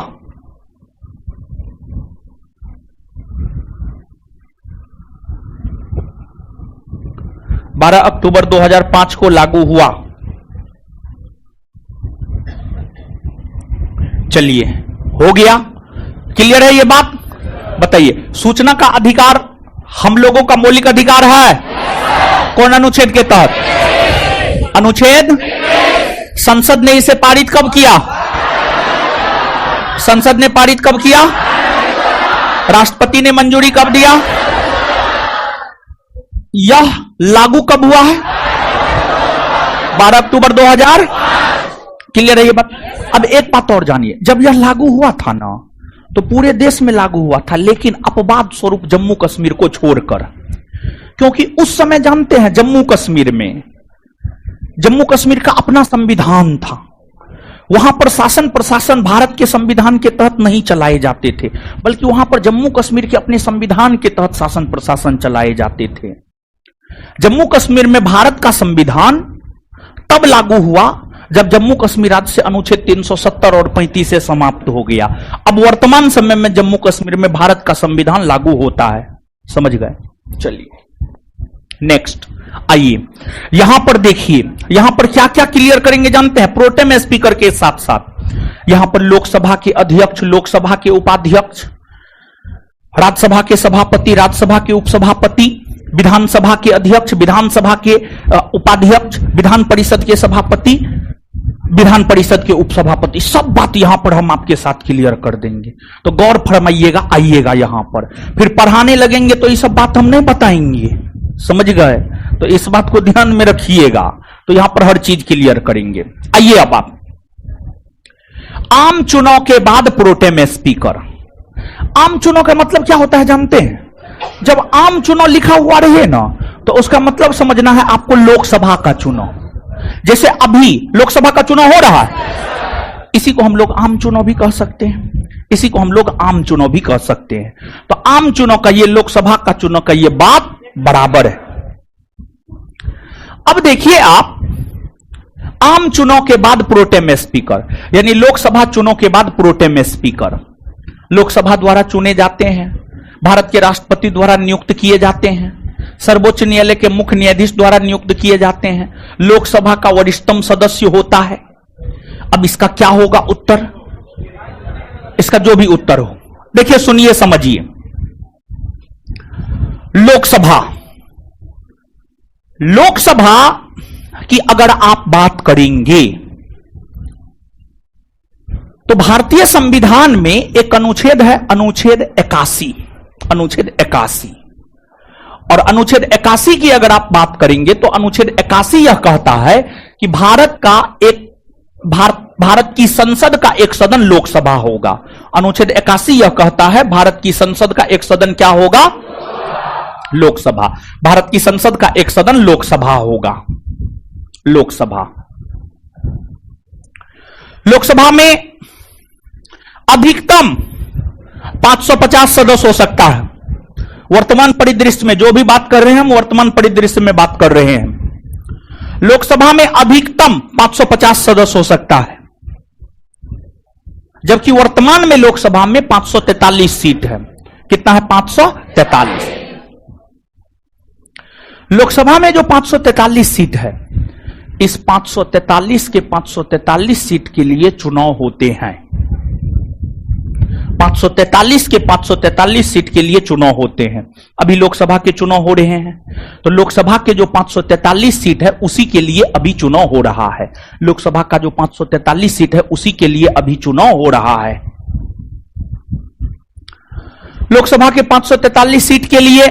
अक्टूबर 2005 को लागू हुआ। चलिए, हो गया, क्लियर है ये बात? बताइए, सूचना का अधिकार हम लोगों का मौलिक अधिकार है। कौन अनुच्छेद के तहत? अनुच्छेद। संसद ने इसे पारित कब किया? संसद ने पारित कब किया? राष्ट्रपति ने मंजूरी कब दिया? यह लागू कब हुआ है? 12 अक्टूबर 2000। क्लियर है ये बात? अब एक बात और जानिए, जब यह लागू हुआ था ना, तो पूरे देश में लागू हुआ था, लेकिन अपवाद स्वरूप जम्मू कश्मीर को छोड़कर, क्योंकि उस समय जानते हैं जम्मू कश्मीर का अपना संविधान था। वहां पर शासन प्रशासन भारत के संविधान के तहत नहीं चलाए जाते थे, बल्कि वहां पर जम्मू कश्मीर के अपने संविधान के तहत शासन प्रशासन चलाए जाते थे। जम्मू कश्मीर में भारत का संविधान तब लागू हुआ जब जम्मू कश्मीर राज्य से अनुच्छेद 370 और 35 से समाप्त हो गया। अब वर्तमान समय में जम्मू कश्मीर में भारत का संविधान लागू होता है। समझ गए? चलिए नेक्स्ट आइए, यहां पर देखिए, यहां पर क्या क्या क्लियर करेंगे जानते हैं? प्रोटेम स्पीकर के साथ साथ यहां पर लोकसभा के अध्यक्ष, लोकसभा के उपाध्यक्ष, राज्यसभा के सभापति, राज्यसभा के उपसभापति, विधानसभा के अध्यक्ष, विधानसभा के उपाध्यक्ष, विधान परिषद के सभापति, विधान परिषद के उपसभापति, सब बात यहां पर हम आपके साथ क्लियर कर देंगे। तो गौर फरमाइएगा, आइएगा यहां पर, फिर पढ़ाने लगेंगे तो ये सब बात हम नहीं बताएंगे। समझ गए? तो इस बात को ध्यान में रखिएगा। तो यहां पर हर चीज क्लियर करेंगे। आइए अब आप, आम चुनाव के बाद प्रोटेम स्पीकर। आम चुनाव का मतलब क्या होता है जानते हैं? जब आम चुनाव लिखा हुआ रहे ना, तो उसका मतलब समझना है आपको लोकसभा का चुनाव। जैसे अभी लोकसभा का चुनाव हो रहा है, इसी को हम लोग आम चुनाव भी कह सकते हैं, इसी को हम लोग आम चुनाव भी कह सकते हैं। तो आम चुनाव का ये, लोकसभा का चुनाव का ये बात बराबर है। अब देखिए आप, आम चुनाव के बाद प्रोटेम स्पीकर, यानी लोकसभा चुनाव के बाद प्रोटेम स्पीकर लोकसभा द्वारा चुने जाते हैं, भारत के राष्ट्रपति द्वारा नियुक्त किए जाते हैं, सर्वोच्च न्यायालय के मुख्य न्यायाधीश द्वारा नियुक्त किए जाते हैं, लोकसभा का वरिष्ठतम सदस्य होता है। अब इसका क्या होगा उत्तर, इसका जो भी उत्तर हो, देखिए सुनिए समझिए। लोकसभा की अगर आप बात करेंगे तो भारतीय संविधान में एक अनुच्छेद है, अनुच्छेद 81, अनुच्छेद 81। और अनुच्छेद 81 की अगर आप बात करेंगे तो अनुच्छेद 81 यह कहता है कि भारत की संसद का एक सदन लोकसभा होगा। अनुच्छेद 81 यह कहता है भारत की संसद का एक सदन क्या होगा, लोकसभा। भारत की संसद का एक सदन लोकसभा होगा। लोकसभा में अधिकतम 550 सदस्य हो सकता है। वर्तमान परिदृश्य में जो भी बात कर रहे हैं हम वर्तमान परिदृश्य में बात कर रहे हैं। लोकसभा में अधिकतम 550 सदस्य हो सकता है, जबकि वर्तमान में लोकसभा में 543 सीट है। कितना है, 543। लोकसभा में जो 543 सीट है, इस 543 के 543 सीट के लिए चुनाव होते हैं। 543 के 543 सीट के लिए चुनाव होते हैं। अभी लोकसभा के चुनाव हो रहे हैं, तो लोकसभा के जो 543 सीट है उसी के लिए अभी चुनाव हो रहा है। लोकसभा का जो 543 सीट है उसी के लिए अभी चुनाव हो रहा है। लोकसभा के 543 सीट के लिए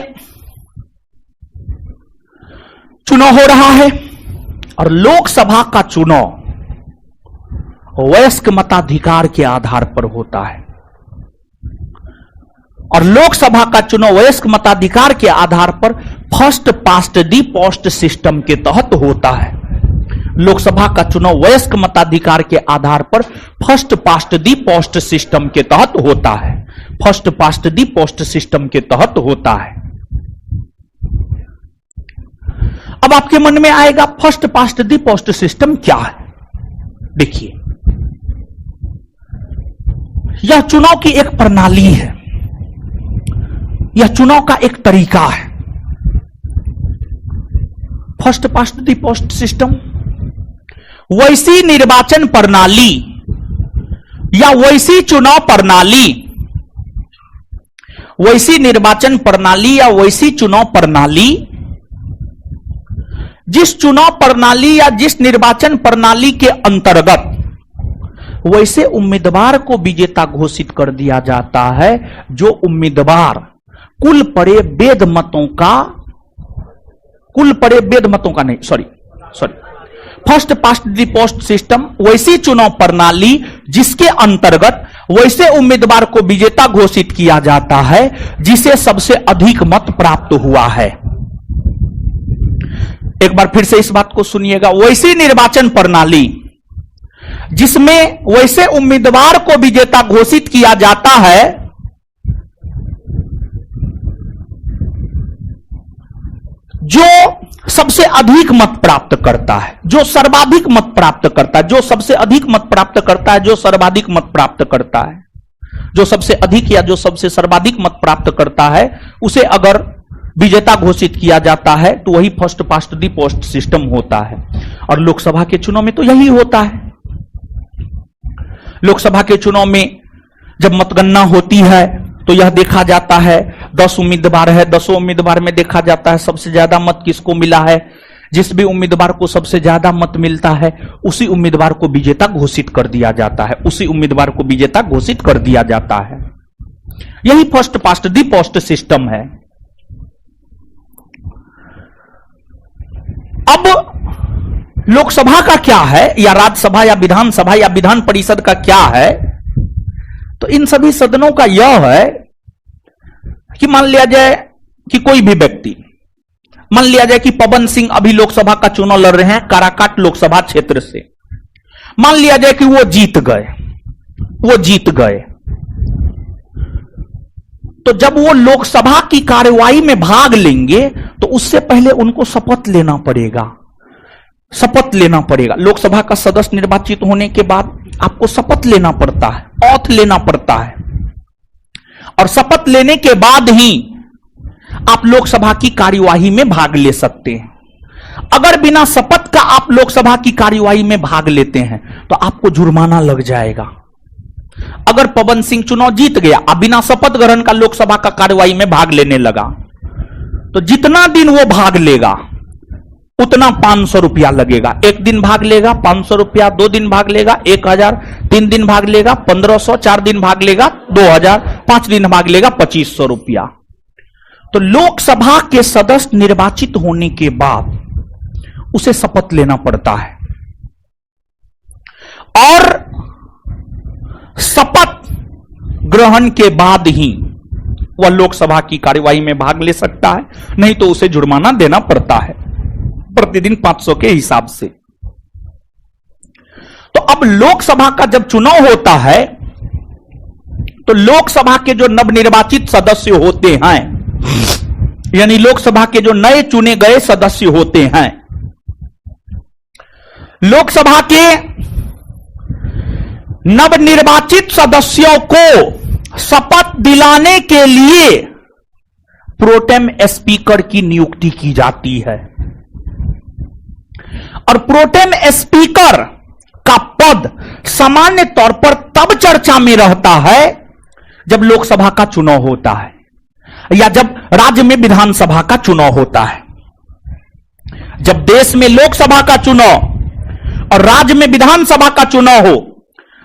चुनाव हो रहा है और लोकसभा का चुनाव वयस्क मताधिकार के आधार पर होता है। और लोकसभा का चुनाव वयस्क मताधिकार के आधार पर फर्स्ट पास्ट दी पोस्ट सिस्टम के तहत होता है। लोकसभा का चुनाव वयस्क मताधिकार के आधार पर फर्स्ट पास्ट दी पोस्ट सिस्टम के तहत होता है। फर्स्ट पास्ट दी पोस्ट सिस्टम के तहत होता है। अब आपके मन में आएगा फर्स्ट पास्ट दी पोस्ट सिस्टम क्या है। देखिए, यह चुनाव की एक प्रणाली है, यह चुनाव का एक तरीका है। फर्स्ट पास्ट दी पोस्ट सिस्टम वैसी निर्वाचन प्रणाली या वैसी चुनाव प्रणाली, वैसी निर्वाचन प्रणाली या वैसी चुनाव प्रणाली जिस चुनाव प्रणाली या जिस निर्वाचन प्रणाली के अंतर्गत वैसे उम्मीदवार को विजेता घोषित कर दिया जाता है जो उम्मीदवार कुल पड़े वेद मतों का नहीं, सॉरी, फर्स्ट पास्ट दी पोस्ट सिस्टम वैसी चुनाव प्रणाली जिसके अंतर्गत वैसे उम्मीदवार को विजेता घोषित किया जाता है जिसे सबसे अधिक मत प्राप्त हुआ है। एक बार फिर से इस बात को सुनिएगा, वैसी निर्वाचन प्रणाली जिसमें वैसे उम्मीदवार को विजेता घोषित किया जाता है जो सबसे अधिक मत प्राप्त करता है, जो सर्वाधिक मत प्राप्त करता है, जो सबसे अधिक मत प्राप्त करता है, जो सर्वाधिक मत प्राप्त करता है, जो सबसे अधिक या जो सबसे सर्वाधिक मत प्राप्त करता है उसे अगर विजेता घोषित किया जाता है तो वही फर्स्ट पास्ट दी पोस्ट सिस्टम होता है। और लोकसभा के चुनाव में तो यही होता है। लोकसभा के चुनाव में जब मतगणना होती है तो यह देखा जाता है 10 उम्मीदवार है, 10 उम्मीदवार में देखा जाता है सबसे ज्यादा मत किसको मिला है। जिस भी उम्मीदवार को सबसे ज्यादा मत मिलता है उसी उम्मीदवार को विजेता घोषित कर दिया जाता है, उसी उम्मीदवार को विजेता घोषित कर दिया जाता है। यही फर्स्ट पास्ट दी पोस्ट सिस्टम है। अब लोकसभा का क्या है या राज्यसभा या विधानसभा या विधान परिषद का क्या है, तो इन सभी सदनों का यह है कि मान लिया जाए कि कोई भी व्यक्ति मान लिया जाए कि पवन सिंह अभी लोकसभा का चुनाव लड़ रहे हैं काराकाट लोकसभा क्षेत्र से, मान लिया जाए कि वो जीत गए, तो जब वो लोकसभा की कार्यवाही में भाग लेंगे तो उससे पहले उनको शपथ लेना पड़ेगा। लोकसभा का सदस्य निर्वाचित होने के बाद आपको शपथ लेना पड़ता है, ऑथ लेना पड़ता है, और शपथ लेने के बाद ही आप लोकसभा की कार्यवाही में भाग ले सकते हैं। अगर बिना शपथ का आप लोकसभा की कार्यवाही में भाग लेते हैं तो आपको जुर्माना लग जाएगा। अगर पवन सिंह चुनाव जीत गया, अब बिना शपथ ग्रहण का लोकसभा का कार्यवाही में भाग लेने लगा, तो जितना दिन वो भाग लेगा उतना 500 रुपया लगेगा। एक दिन भाग लेगा 500 रुपया, 2 दिन भाग लेगा 1000, 3 दिन भाग लेगा 1500, 4 दिन भाग लेगा 2000, 5 दिन भाग लेगा 2500 रुपया। तो लोकसभा के सदस्य निर्वाचित होने के बाद उसे शपथ लेना पड़ता है, और शपथ ग्रहण के बाद ही वह लोकसभा की कार्यवाही में भाग ले सकता है, नहीं तो उसे जुर्माना देना पड़ता है प्रतिदिन 500 के हिसाब से। तो अब लोकसभा का जब चुनाव होता है तो लोकसभा के जो नवनिर्वाचित सदस्य होते हैं, यानी लोकसभा के जो नए चुने गए सदस्य होते हैं, लोकसभा के नवनिर्वाचित सदस्यों को शपथ दिलाने के लिए प्रोटेम स्पीकर की नियुक्ति की जाती है। और प्रोटेम स्पीकर का पद सामान्य तौर पर तब चर्चा में रहता है जब लोकसभा का चुनाव होता है या जब राज्य में विधानसभा का चुनाव होता है। जब देश में लोकसभा का चुनाव और राज्य में विधानसभा का चुनाव हो,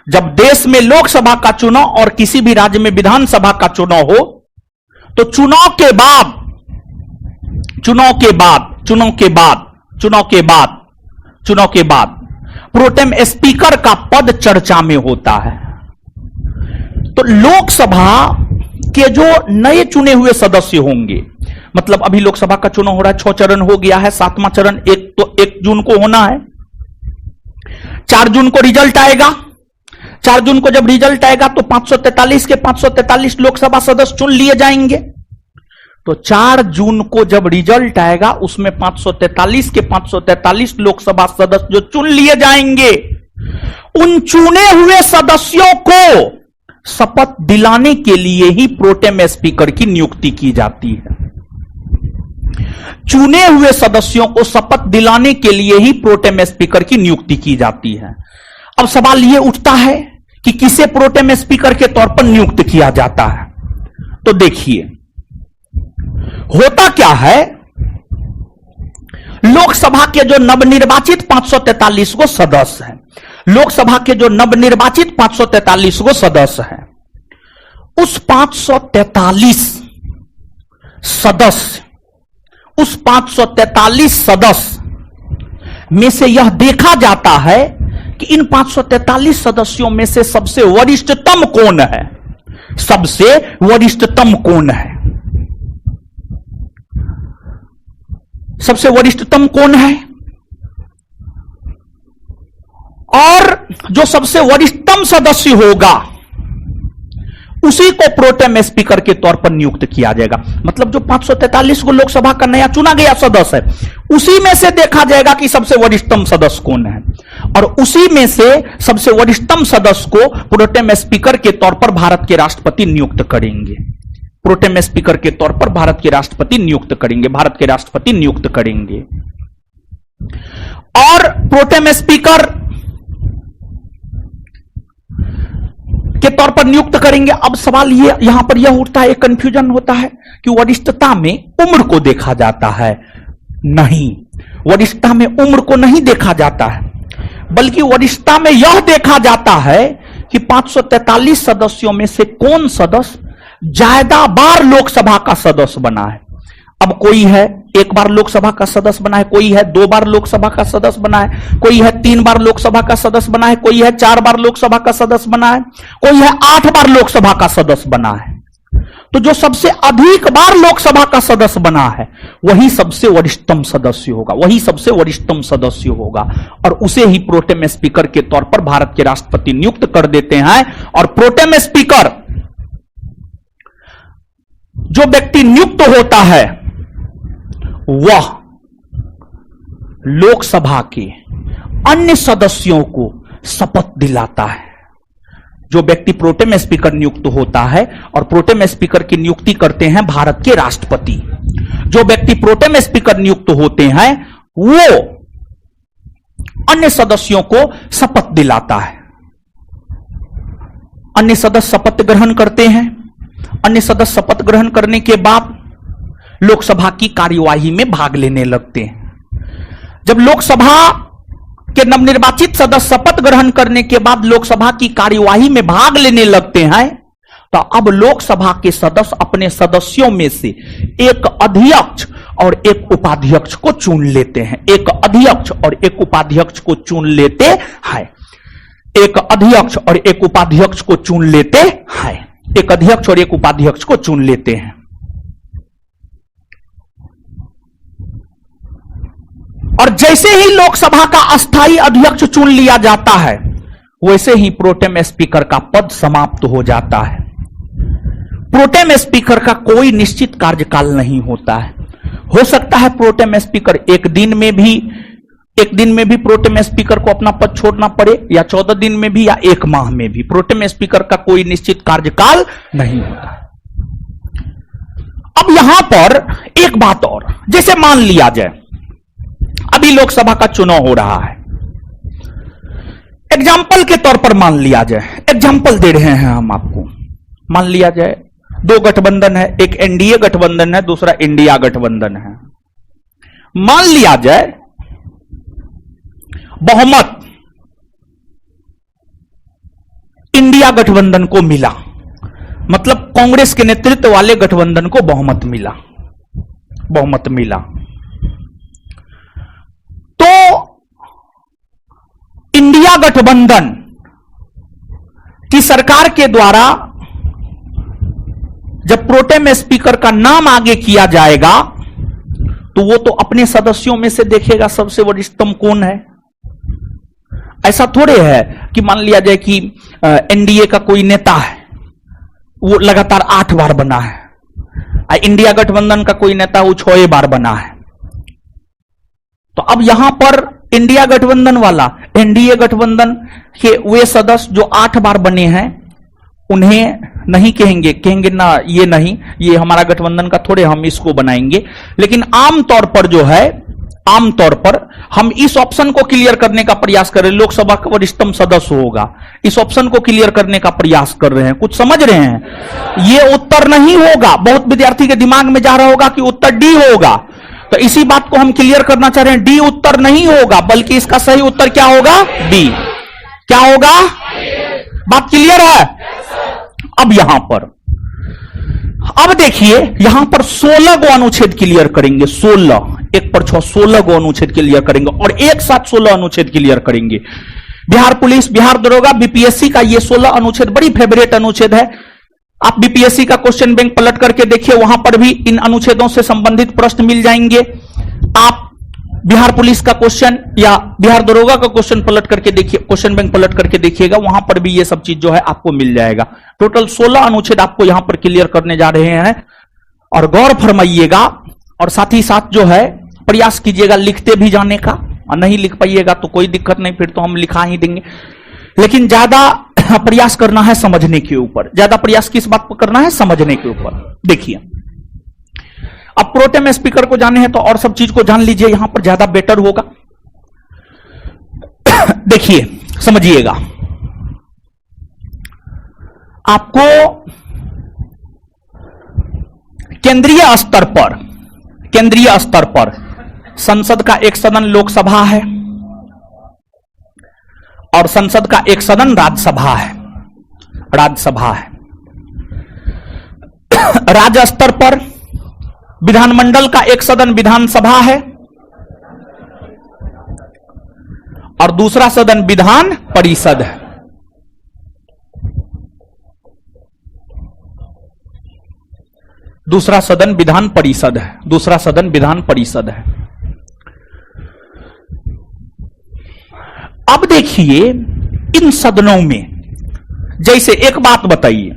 जब देश में लोकसभा का चुनाव और किसी भी राज्य में विधानसभा का चुनाव हो, तो चुनाव के बाद प्रोटेम स्पीकर का पद चर्चा में होता है। तो लोकसभा के जो नए चुने हुए सदस्य होंगे, मतलब अभी लोकसभा का चुनाव हो रहा है, 6 चरण हो गया है, 7वां चरण 1 जून को होना है। 4 जून को रिजल्ट आएगा। 4 जून को जब रिजल्ट आएगा तो 543 के 543 लोकसभा सदस्य चुन लिए जाएंगे। तो 4 जून को जब रिजल्ट आएगा उसमें 543 के 543 लोकसभा सदस्य जो चुन लिए जाएंगे, उन चुने हुए सदस्यों को शपथ दिलाने के लिए ही प्रोटेम स्पीकर की नियुक्ति की जाती है। चुने हुए सदस्यों को शपथ दिलाने के लिए ही प्रोटेम स्पीकर की नियुक्ति की जाती है। अब सवाल यह उठता है कि किसे प्रोटेम स्पीकर के तौर पर नियुक्त किया जाता है। तो देखिए, होता क्या है, लोकसभा के जो नवनिर्वाचित 543 को सदस्य हैं, लोकसभा के जो नवनिर्वाचित 543 को सदस्य हैं, उस 543 सदस्य में से यह देखा जाता है कि इन 543 सदस्यों में से सबसे वरिष्ठतम कौन है, सबसे वरिष्ठतम कौन है, सबसे वरिष्ठतम कौन है, और जो सबसे वरिष्ठतम सदस्य होगा उसी को प्रोटेम स्पीकर के तौर पर नियुक्त किया जाएगा। मतलब जो 543 को लोकसभा का नया चुना गया सदस्य है, उसी में से देखा जाएगा कि सबसे वरिष्ठतम सदस्य कौन है, और उसी में से सबसे वरिष्ठतम सदस्य को प्रोटेम स्पीकर के तौर पर भारत के राष्ट्रपति नियुक्त करेंगे। प्रोटेम स्पीकर के तौर पर भारत के राष्ट्रपति नियुक्त करेंगे, और प्रोटेम स्पीकर के तौर पर नियुक्त करेंगे। अब सवाल ये यहां पर यह उठता है, एक कंफ्यूजन होता है कि वरिष्ठता में उम्र को देखा जाता है। नहीं, वरिष्ठता में उम्र को नहीं देखा जाता है, बल्कि वरिष्ठता में यह देखा जाता है कि 543 सदस्यों में से कौन सदस्य ज्यादा बार लोकसभा का सदस्य बना है। अब कोई है 1 बार लोकसभा का सदस्य बना है, कोई है 2 बार लोकसभा का सदस्य बना है, कोई है 3 बार लोकसभा का सदस्य बना है, कोई है 4 बार लोकसभा का सदस्य बना है, कोई है 8 बार लोकसभा का सदस्य बना है। तो जो सबसे अधिक बार लोकसभा का सदस्य बना है वही सबसे वरिष्ठतम सदस्य होगा, वही सबसे वरिष्ठतम सदस्य होगा, और उसे ही प्रोटेम स्पीकर के तौर पर भारत के राष्ट्रपति नियुक्त कर देते हैं। और प्रोटेम स्पीकर जो व्यक्ति नियुक्त होता है वह लोकसभा के अन्य सदस्यों को शपथ दिलाता है। जो व्यक्ति प्रोटेम स्पीकर नियुक्त होता है, और प्रोटेम स्पीकर की नियुक्ति करते हैं भारत के राष्ट्रपति, जो व्यक्ति प्रोटेम स्पीकर नियुक्त होते हैं वो अन्य सदस्यों को शपथ दिलाता है। अन्य सदस्य शपथ ग्रहण करते हैं। अन्य सदस्य शपथ ग्रहण करने के बाद लोकसभा की कार्यवाही में भाग लेने लगते हैं। जब लोकसभा के नवनिर्वाचित सदस्य शपथ ग्रहण करने के बाद लोकसभा की कार्यवाही में भाग लेने लगते हैं, तो अब लोकसभा के सदस्य अपने सदस्यों में से एक अध्यक्ष और एक उपाध्यक्ष को चुन लेते हैं। एक अध्यक्ष और एक उपाध्यक्ष को चुन लेते हैं। एक अध्यक्ष और एक उपाध्यक्ष को चुन लेते हैं। एक अध्यक्ष और एक उपाध्यक्ष को चुन लेते हैं। और जैसे ही लोकसभा का अस्थायी अध्यक्ष चुन लिया जाता है वैसे ही प्रोटेम स्पीकर का पद समाप्त हो जाता है। प्रोटेम स्पीकर का कोई निश्चित कार्यकाल नहीं होता है। हो सकता है प्रोटेम स्पीकर एक दिन में भी प्रोटेम स्पीकर को अपना पद छोड़ना पड़े, या 14 दिन में भी, या 1 माह में भी। प्रोटेम स्पीकर का कोई निश्चित कार्यकाल नहीं होता। अब यहां पर एक बात और, जैसे मान लिया जाए अभी लोकसभा का चुनाव हो रहा है, एग्जाम्पल के तौर पर मान लिया जाए, एग्जाम्पल दे रहे हैं हम आपको, मान लिया जाए 2 गठबंधन है, एक एनडीए गठबंधन है, दूसरा इंडिया गठबंधन है। मान लिया जाए बहुमत इंडिया गठबंधन को मिला, मतलब कांग्रेस के नेतृत्व वाले गठबंधन को बहुमत मिला। तो इंडिया गठबंधन की सरकार के द्वारा जब प्रोटेम स्पीकर का नाम आगे किया जाएगा तो वो तो अपने सदस्यों में से देखेगा सबसे वरिष्ठतम कौन है। ऐसा थोड़े है कि मान लिया जाए कि एनडीए का कोई नेता है, वो लगातार 8 बार बना है, इंडिया गठबंधन का कोई नेता वो 6 बार बना है। तो अब यहां पर इंडिया गठबंधन वाला एनडीए गठबंधन के वे सदस्य जो 8 बार बने हैं उन्हें नहीं कहेंगे ना, ये नहीं, ये हमारा गठबंधन का थोड़े, हम इसको बनाएंगे। लेकिन आमतौर पर जो है, आमतौर पर हम इस ऑप्शन को क्लियर करने का प्रयास कर रहे हैं, लोकसभा का वरिष्ठतम सदस्य होगा, इस ऑप्शन को क्लियर करने का प्रयास कर रहे हैं। कुछ समझ रहे हैं? ये उत्तर नहीं होगा। बहुत विद्यार्थी के दिमाग में जा रहा होगा कि उत्तर डी होगा, तो इसी बात को हम क्लियर करना चाह रहे हैं। डी उत्तर नहीं होगा, बल्कि इसका सही उत्तर क्या होगा? डी। क्या होगा? बात क्लियर है? अब यहां पर, अब देखिए यहां पर 16 गो अनुच्छेद क्लियर करेंगे। 16, 1 पर 6, 16 गो अनुच्छेद क्लियर करेंगे और एक साथ 16 अनुच्छेद क्लियर करेंगे। बिहार पुलिस, बिहार दरोगा, बीपीएससी का ये 16 अनुच्छेद बड़ी फेवरेट अनुच्छेद है। आप बीपीएससी का क्वेश्चन बैंक पलट करके देखिए, वहां पर भी इन अनुच्छेदों से संबंधित प्रश्न मिल जाएंगे। आप बिहार पुलिस का क्वेश्चन या बिहार दरोगा का क्वेश्चन पलट करके देखिए, क्वेश्चन बैंक पलट करके देखिएगा, वहां पर भी ये सब चीज जो है आपको मिल जाएगा। टोटल 16 अनुच्छेद आपको यहां पर क्लियर करने जा रहे हैं। और गौर फरमाइएगा और साथ ही साथ जो है प्रयास कीजिएगा लिखते भी जाने का, और नहीं लिख पाइएगा तो कोई दिक्कत नहीं, फिर तो हम लिखा ही देंगे। लेकिन ज्यादा प्रयास करना है समझने के ऊपर। ज्यादा प्रयास किस बात पर करना है? समझने के ऊपर। देखिए, अब प्रोटेम स्पीकर को जाने हैं तो और सब चीज को जान लीजिए, यहां पर ज्यादा बेटर होगा। देखिए, समझिएगा, आपको केंद्रीय स्तर पर संसद का एक सदन लोकसभा है और संसद का एक सदन राज्यसभा है। राज्य स्तर पर विधानमंडल का एक सदन विधानसभा है और दूसरा सदन विधान परिषद है। दूसरा सदन विधान परिषद है, दूसरा सदन विधान परिषद है। अब देखिए इन सदनों में, जैसे एक बात बताइए,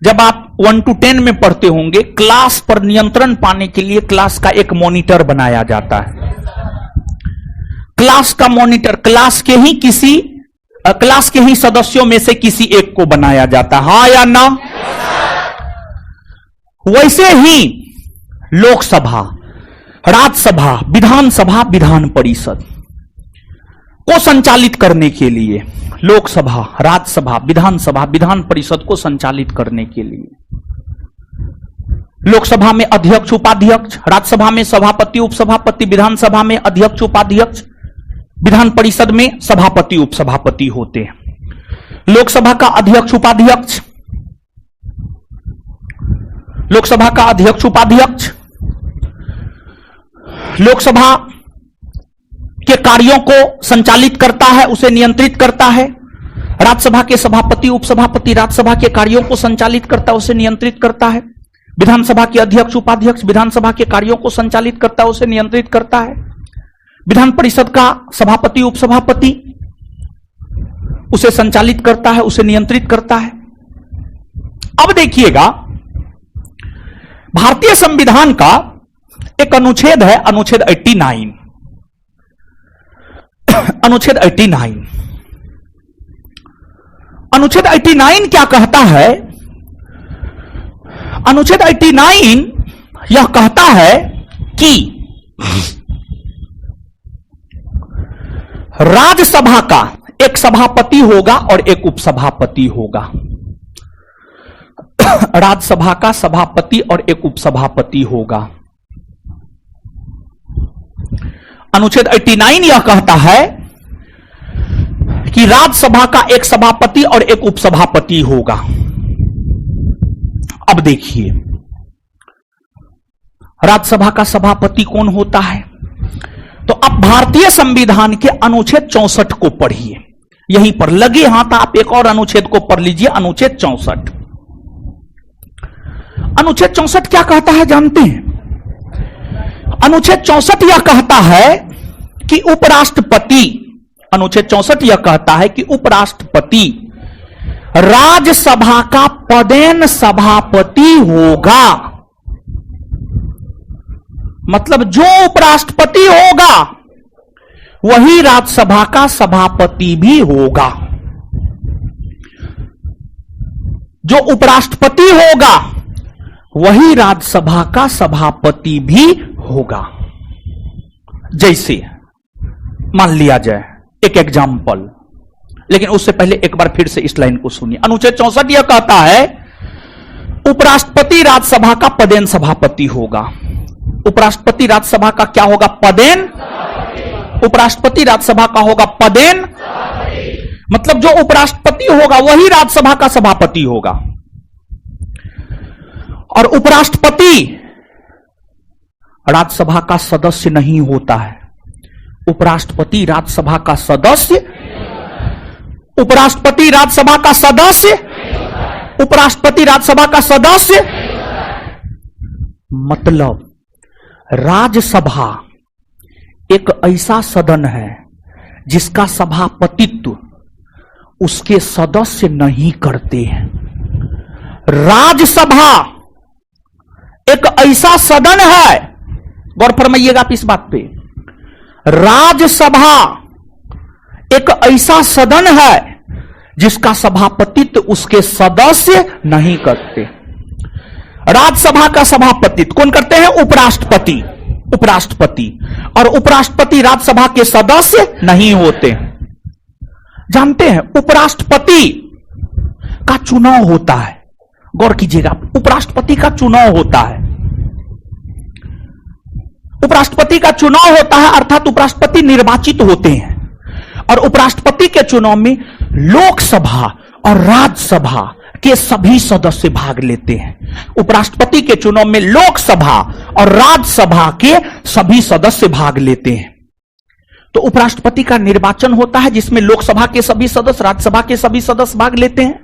जब आप 1 to 10 में पढ़ते होंगे, क्लास पर नियंत्रण पाने के लिए क्लास का एक मॉनिटर बनाया जाता है। क्लास का मॉनिटर क्लास के ही सदस्यों में से किसी एक को बनाया जाता है, हाँ या ना? वैसे ही लोकसभा, राज्यसभा, विधानसभा, विधान परिषद को संचालित करने के लिए, लोकसभा, राज्यसभा, विधानसभा, विधान परिषद को संचालित करने के लिए लोकसभा में अध्यक्ष उपाध्यक्ष, राज्यसभा में सभापति उपसभापति, विधानसभा में अध्यक्ष उपाध्यक्ष, विधान परिषद में सभापति उपसभापति होते हैं। लोकसभा का अध्यक्ष उपाध्यक्ष, लोकसभा का अध्यक्ष उपाध्यक्ष लोकसभा के कार्यों को संचालित करता है, उसे नियंत्रित करता है। राज्यसभा के सभापति उपसभापति राज्यसभा के कार्यों को संचालित करता है, उसे नियंत्रित करता है। विधानसभा के अध्यक्ष उपाध्यक्ष विधानसभा के कार्यों को संचालित करता है, उसे नियंत्रित करता है। विधान परिषद का सभापति उपसभापति उसे संचालित करता है, उसे नियंत्रित करता है। अब देखिएगा, भारतीय संविधान का एक अनुच्छेद है, अनुच्छेद 89। अनुच्छेद 89, अनुच्छेद 89 क्या कहता है? अनुच्छेद 89 यह कहता है कि राज्यसभा का एक सभापति होगा और एक उपसभापति होगा। राज्यसभा का सभापति और एक उपसभापति होगा। अनुच्छेद 89 यह कहता है कि राज्यसभा का एक सभापति और एक उपसभापति होगा। अब देखिए, राज्यसभा का सभापति कौन होता है? तो अब भारतीय संविधान के अनुच्छेद 64 को पढ़िए, यहीं पर लगे हाथ आप एक और अनुच्छेद को पढ़ लीजिए, अनुच्छेद 64। अनुच्छेद 64 क्या कहता है जानते हैं? अनुच्छेद 64 यह कहता है कि उपराष्ट्रपति, अनुच्छेद 64 यह कहता है कि उपराष्ट्रपति राज्यसभा का पदेन सभापति होगा। मतलब जो उपराष्ट्रपति होगा वही राज्यसभा का सभापति भी होगा। जो उपराष्ट्रपति होगा वही राज्यसभा का सभापति भी होगा। जैसे मान लिया जाए एक एग्जाम्पल, लेकिन उससे पहले एक बार फिर से इस लाइन को सुनिए। अनुच्छेद 64 यह कहता है उपराष्ट्रपति राज्यसभा का पदेन सभापति होगा। उपराष्ट्रपति राज्यसभा का क्या होगा? पदेन। उपराष्ट्रपति राज्यसभा का होगा पदेन, मतलब जो उपराष्ट्रपति होगा वही राज्यसभा का सभापति होगा। और उपराष्ट्रपति राज्यसभा का सदस्य नहीं होता है। उपराष्ट्रपति राज्यसभा का सदस्य, उपराष्ट्रपति राज्यसभा का सदस्य, उपराष्ट्रपति राज्यसभा का सदस्य, मतलब राज्यसभा एक ऐसा सदन है जिसका सभापतित्व उसके सदस्य नहीं करते हैं। राज्यसभा एक ऐसा सदन है, गौर फरमाइएगा आप इस बात पे, राज्यसभा एक ऐसा सदन है जिसका सभापतित्व उसके सदस्य नहीं करते। राज्यसभा का सभापतित्व कौन करते हैं? उपराष्ट्रपति। उपराष्ट्रपति, और उपराष्ट्रपति राज्यसभा के सदस्य नहीं होते। जानते हैं उपराष्ट्रपति का चुनाव होता है, गौर कीजिएगा, उपराष्ट्रपति का चुनाव होता है। उपराष्ट्रपति का चुनाव होता है अर्थात उपराष्ट्रपति निर्वाचित होते हैं, और उपराष्ट्रपति के चुनाव में लोकसभा और राज्यसभा के सभी सदस्य भाग लेते हैं। उपराष्ट्रपति के चुनाव में लोकसभा और राज्यसभा के सभी सदस्य भाग लेते हैं। तो उपराष्ट्रपति का निर्वाचन होता है जिसमें लोकसभा के सभी सदस्य, राज्यसभा के सभी सदस्य भाग लेते हैं।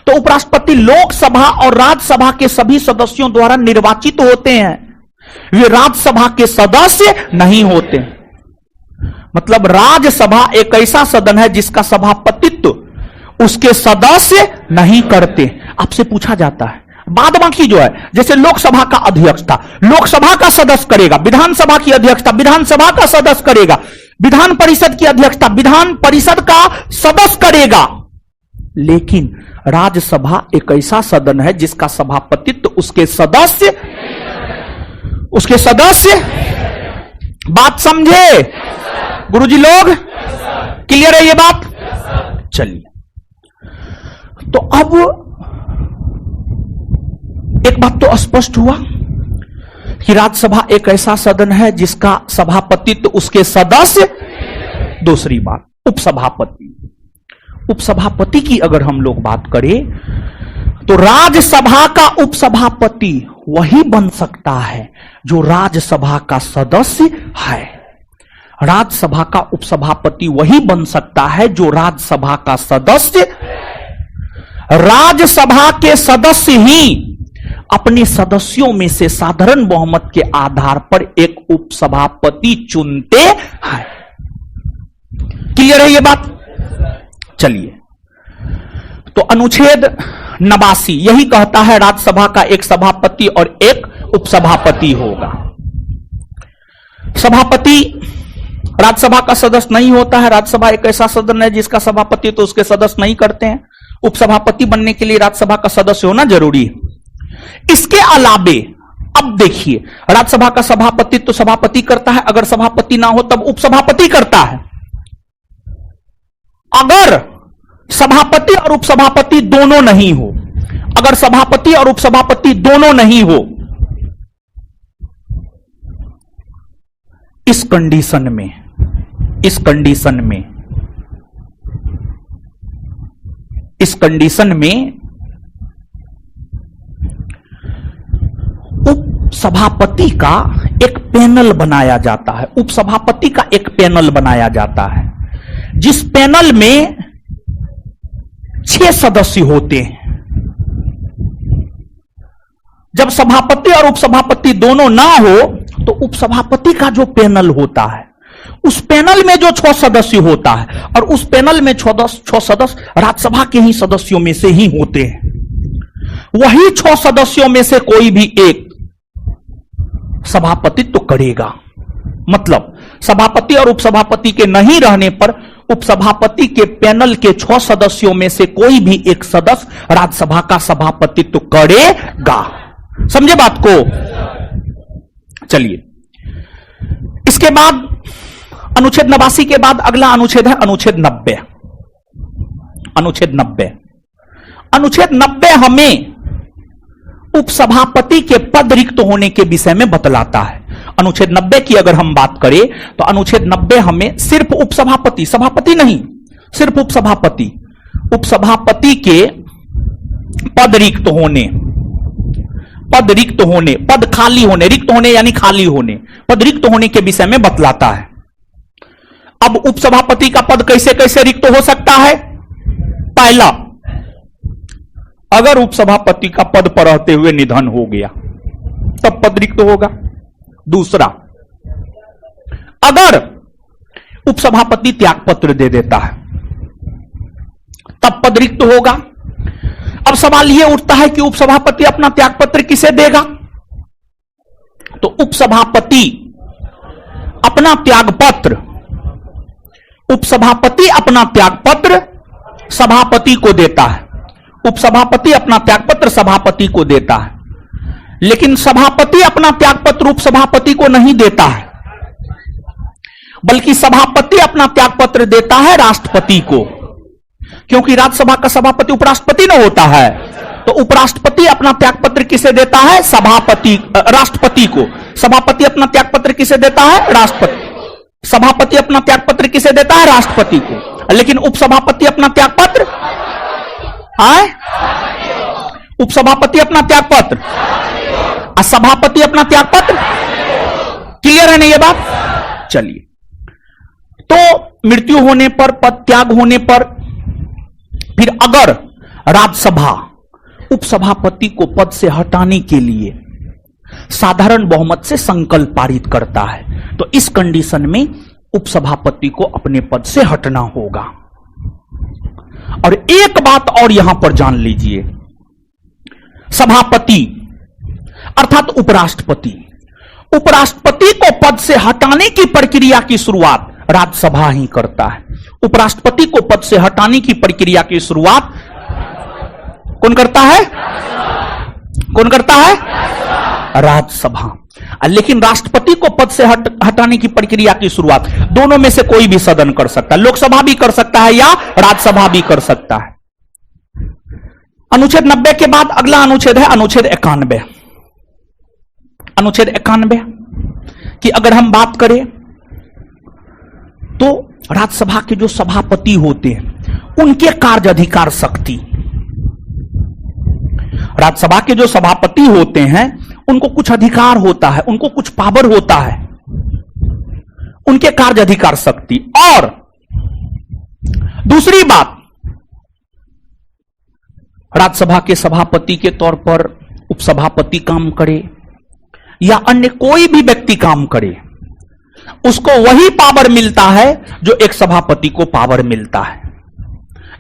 तो उपराष्ट्रपति लोकसभा और राज्यसभा के सभी सदस्यों द्वारा निर्वाचित होते हैं, वे राज्यसभा के सदस्य नहीं होते। मतलब राज्यसभा एक ऐसा सदन है जिसका सभापतित्व उसके सदस्य नहीं करते। आपसे पूछा जाता है, बाद बाकी जो है, जैसे लोकसभा का अध्यक्ष था, लोकसभा का सदस्य करेगा, विधानसभा की अध्यक्षता विधानसभा का सदस्य करेगा, विधान परिषद की अध्यक्षता विधान परिषद का सदस्य करेगा। लेकिन राज्यसभा एक ऐसा सदन है जिसका सभापतित्व उसके सदस्य बात समझे गुरुजी लोग? क्लियर है ये बात? चलिए, तो अब एक बात तो स्पष्ट हुआ कि राज्यसभा एक ऐसा सदन है जिसका सभापतित्व उसके सदस्य। दूसरी बात, उपसभापति की अगर हम लोग बात करें तो राज्यसभा का उपसभापति वही बन सकता है जो राज्यसभा का सदस्य है। राज्यसभा का उपसभापति वही बन सकता है जो राज्यसभा का सदस्य। राज्यसभा के सदस्य ही अपने सदस्यों में से साधारण बहुमत के आधार पर एक उपसभापति चुनते हैं। क्लियर है ये बात? चलिए, तो अनुच्छेद 89 यही कहता है राज्यसभा का एक सभापति और एक उपसभापति होगा। सभापति राज्यसभा का सदस्य नहीं होता है। राज्यसभा एक ऐसा सदन है जिसका सभापति तो उसके सदस्य नहीं करते हैं। उपसभापति बनने के लिए राज्यसभा का सदस्य होना जरूरी है। इसके अलावे अब देखिए, राज्यसभा का सभापति तो सभापति करता है, अगर सभापति ना हो तब उपसभापति करता है। अगर सभापति और उपसभापति दोनों नहीं हो, अगर सभापति और उपसभापति दोनों नहीं हो, इस कंडीशन में उपसभापति का एक पैनल बनाया जाता है। उपसभापति का एक पैनल बनाया जाता है जिस पैनल में 6 सदस्य होते हैं। जब सभापति और उपसभापति दोनों ना हो तो उपसभापति का जो पैनल होता है, उस पैनल में जो 6 सदस्य होता है, और उस पैनल में 6 सदस्य राज्यसभा के ही सदस्यों में से ही होते हैं। वही 6 सदस्यों में से कोई भी एक सभापतित्व तो करेगा। मतलब सभापति और उपसभापति के नहीं रहने पर उपसभापति के पैनल के 6 सदस्यों में से कोई भी एक सदस्य राज्यसभा का सभापतित्व तो करेगा। समझे बात को? चलिए, इसके बाद अनुच्छेद 89 के बाद अगला अनुच्छेद है अनुच्छेद 90। अनुच्छेद 90 हमें उपसभापति के पद रिक्त होने के विषय में बतलाता है। अनुच्छेद 90 की अगर हम बात करें तो अनुच्छेद 90 हमें सिर्फ उपसभापति, सभापति नहीं, सिर्फ उपसभापति के पद रिक्त होने, पद खाली होने, रिक्त होने यानी खाली होने, पद रिक्त होने के विषय में बतलाता है। अब उपसभापति का पद कैसे कैसे रिक्त हो सकता है? पहला, अगर उपसभापति का पद पर रहते हुए निधन हो गया तब पद रिक्त होगा। दूसरा, अगर उपसभापति त्यागपत्र दे देता है तब पद रिक्त होगा। अब सवाल यह उठता है कि उपसभापति अपना त्यागपत्र किसे देगा? तो उपसभापति अपना त्यागपत्र सभापति को देता है। उपसभापति अपना त्यागपत्र सभापति को देता है, लेकिन सभापति अपना त्यागपत्र उपसभापति को नहीं देता है, बल्कि सभापति अपना त्यागपत्र देता है राष्ट्रपति को। क्योंकि राज्यसभा का सभापति उपराष्ट्रपति न होता है, तो उपराष्ट्रपति अपना त्यागपत्र किसे देता है? राष्ट्रपति को। सभापति अपना त्यागपत्र किसे देता है? राष्ट्रपति। सभापति अपना त्यागपत्र किसे देता है? राष्ट्रपति को। लेकिन उपसभापति अपना त्यागपत्र उपसभापति अपना त्यागपत्र और सभापति अपना त्यागपत्र। क्लियर है ना ये बात? चलिए, तो मृत्यु होने पर, पद त्याग होने पर, फिर अगर राज्यसभा उपसभापति को पद से हटाने के लिए साधारण बहुमत से संकल्प पारित करता है, तो इस कंडीशन में उपसभापति को अपने पद से हटना होगा। और एक बात और यहां पर जान लीजिए, सभापति अर्थात उपराष्ट्रपति को पद से हटाने की प्रक्रिया की शुरुआत राज्यसभा ही करता है। उपराष्ट्रपति को पद से हटाने की प्रक्रिया की शुरुआत कौन करता है? कौन करता है? राज्यसभा। लेकिन राष्ट्रपति को पद से हटाने की प्रक्रिया की शुरुआत दोनों में से कोई भी सदन कर सकता है। लोकसभा भी कर सकता है या राज्यसभा भी कर सकता है। अनुच्छेद 90 के बाद अगला अनुच्छेद है अनुच्छेद 91। अनुच्छेद 91 की अगर हम बात करें तो राज्यसभा के जो सभापति होते हैं उनके कार्य अधिकार शक्ति, राज्यसभा के जो सभापति होते हैं उनको कुछ अधिकार होता है, उनको कुछ पावर होता है, उनके कार्य अधिकार शक्ति। और दूसरी बात, राज्यसभा के सभापति के तौर पर उपसभापति काम करे या अन्य कोई भी व्यक्ति काम करे, उसको वही पावर मिलता है जो एक सभापति को पावर मिलता है।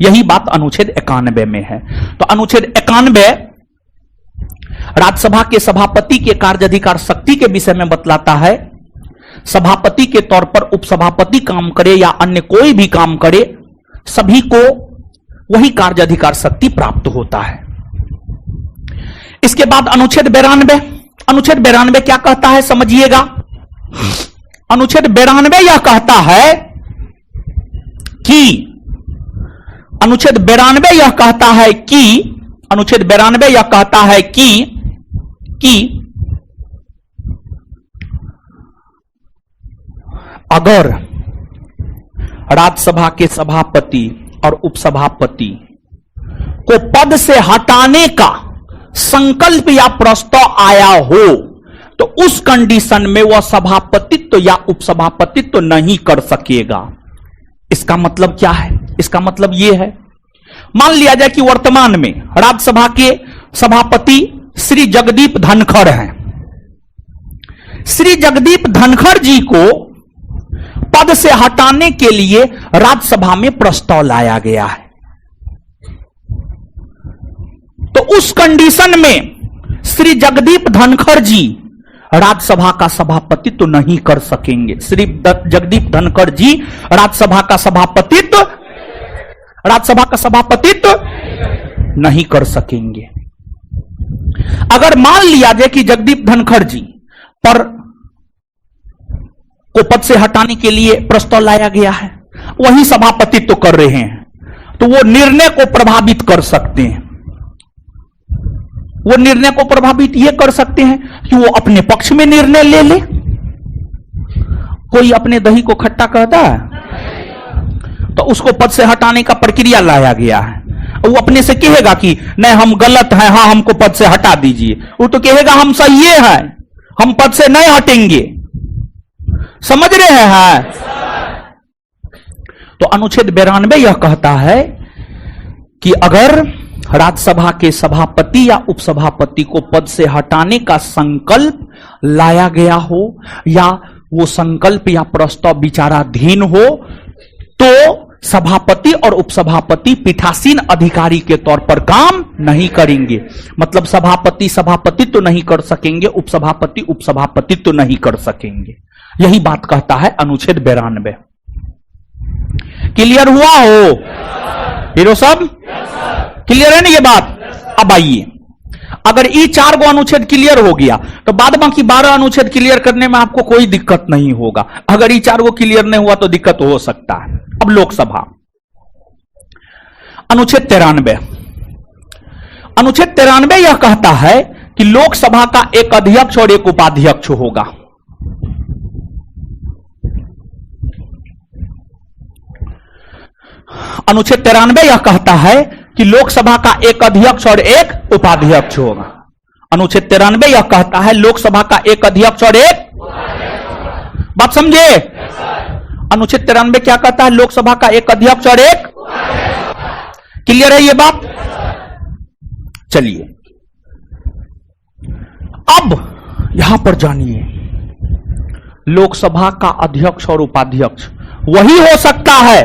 यही बात अनुच्छेद 91 में है। तो अनुच्छेद 91 राज्यसभा के सभापति के कार्याधिकार शक्ति के विषय में बतलाता है। सभापति के तौर पर उपसभापति काम करे या अन्य कोई भी काम करे, सभी को वही कार्याधिकार शक्ति प्राप्त होता है। इसके बाद अनुच्छेद 92। अनुच्छेद 92 क्या कहता है समझिएगा। अनुच्छेद 92 यह कहता है कि अनुच्छेद 92 यह कहता है कि अनुच्छेद 92 यह कहता है कि अगर राज्यसभा के सभापति और उपसभापति को पद से हटाने का संकल्प या प्रस्ताव आया हो तो उस कंडीशन में वह सभापतित्व या उपसभापतित्व नहीं कर सकेगा। इसका मतलब क्या है? इसका मतलब यह है, मान लिया जाए कि वर्तमान में राज्यसभा के सभापति श्री जगदीप धनखड़ हैं। श्री जगदीप धनखड़ जी को पद से हटाने के लिए राज्यसभा में प्रस्ताव लाया गया है। तो उस कंडीशन में श्री जगदीप धनखड़ जी राज्यसभा का सभापतित्व नहीं कर सकेंगे। श्री जगदीप धनखड़ जी राज्यसभा का सभापतित्व नहीं कर सकेंगे। अगर मान लिया जाए कि जगदीप धनखड़ जी पर को पद से हटाने के लिए प्रस्ताव लाया गया है, वही सभापतित्व कर रहे हैं, तो वो निर्णय को प्रभावित कर सकते हैं। वो निर्णय को प्रभावित ये कर सकते हैं कि वो अपने पक्ष में निर्णय ले ले। कोई अपने दही को खट्टा कहता है, तो उसको पद से हटाने का प्रक्रिया लाया गया है। वो अपने से कहेगा कि नहीं हम गलत हैं, हाँ हमको पद से हटा दीजिए। वो तो कहेगा हम सही है, हम पद से नहीं हटेंगे। समझ रहे हैं? तो अनुच्छेद 92 यह कहता है कि अगर राज्यसभा के सभापति या उपसभापति को पद से हटाने का संकल्प लाया गया हो या वो संकल्प या प्रस्ताव विचाराधीन हो, तो सभापति और उपसभापति पीठासीन अधिकारी के तौर पर काम नहीं करेंगे। मतलब सभापति तो नहीं कर सकेंगे, उपसभापति उपसभापतित्व नहीं कर सकेंगे। यही बात कहता है अनुच्छेद 92। क्लियर हुआ हो हीरो साहब? क्लियर है ना ये बात? अब आइए, अगर ये 4 गो अनुच्छेद क्लियर हो गया तो बाद बाकी 12 अनुच्छेद क्लियर करने में आपको कोई दिक्कत नहीं होगा। अगर ये 4 गो क्लियर नहीं हुआ तो दिक्कत हो सकता है। अब लोकसभा, अनुच्छेद 93। अनुच्छेद 93 यह कहता है कि लोकसभा का एक अध्यक्ष और एक उपाध्यक्ष होगा। अनुच्छेद 93 यह कहता है कि लोकसभा का एक अध्यक्ष और एक उपाध्यक्ष होगा। अनुच्छेद 93 यह कहता है लोकसभा का एक अध्यक्ष और एक बात समझे? अनुच्छेद 93 क्या कहता है? लोकसभा का एक अध्यक्ष और एक। क्लियर है ये बात? चलिए अब यहां पर जानिए, लोकसभा का अध्यक्ष और उपाध्यक्ष वही हो सकता है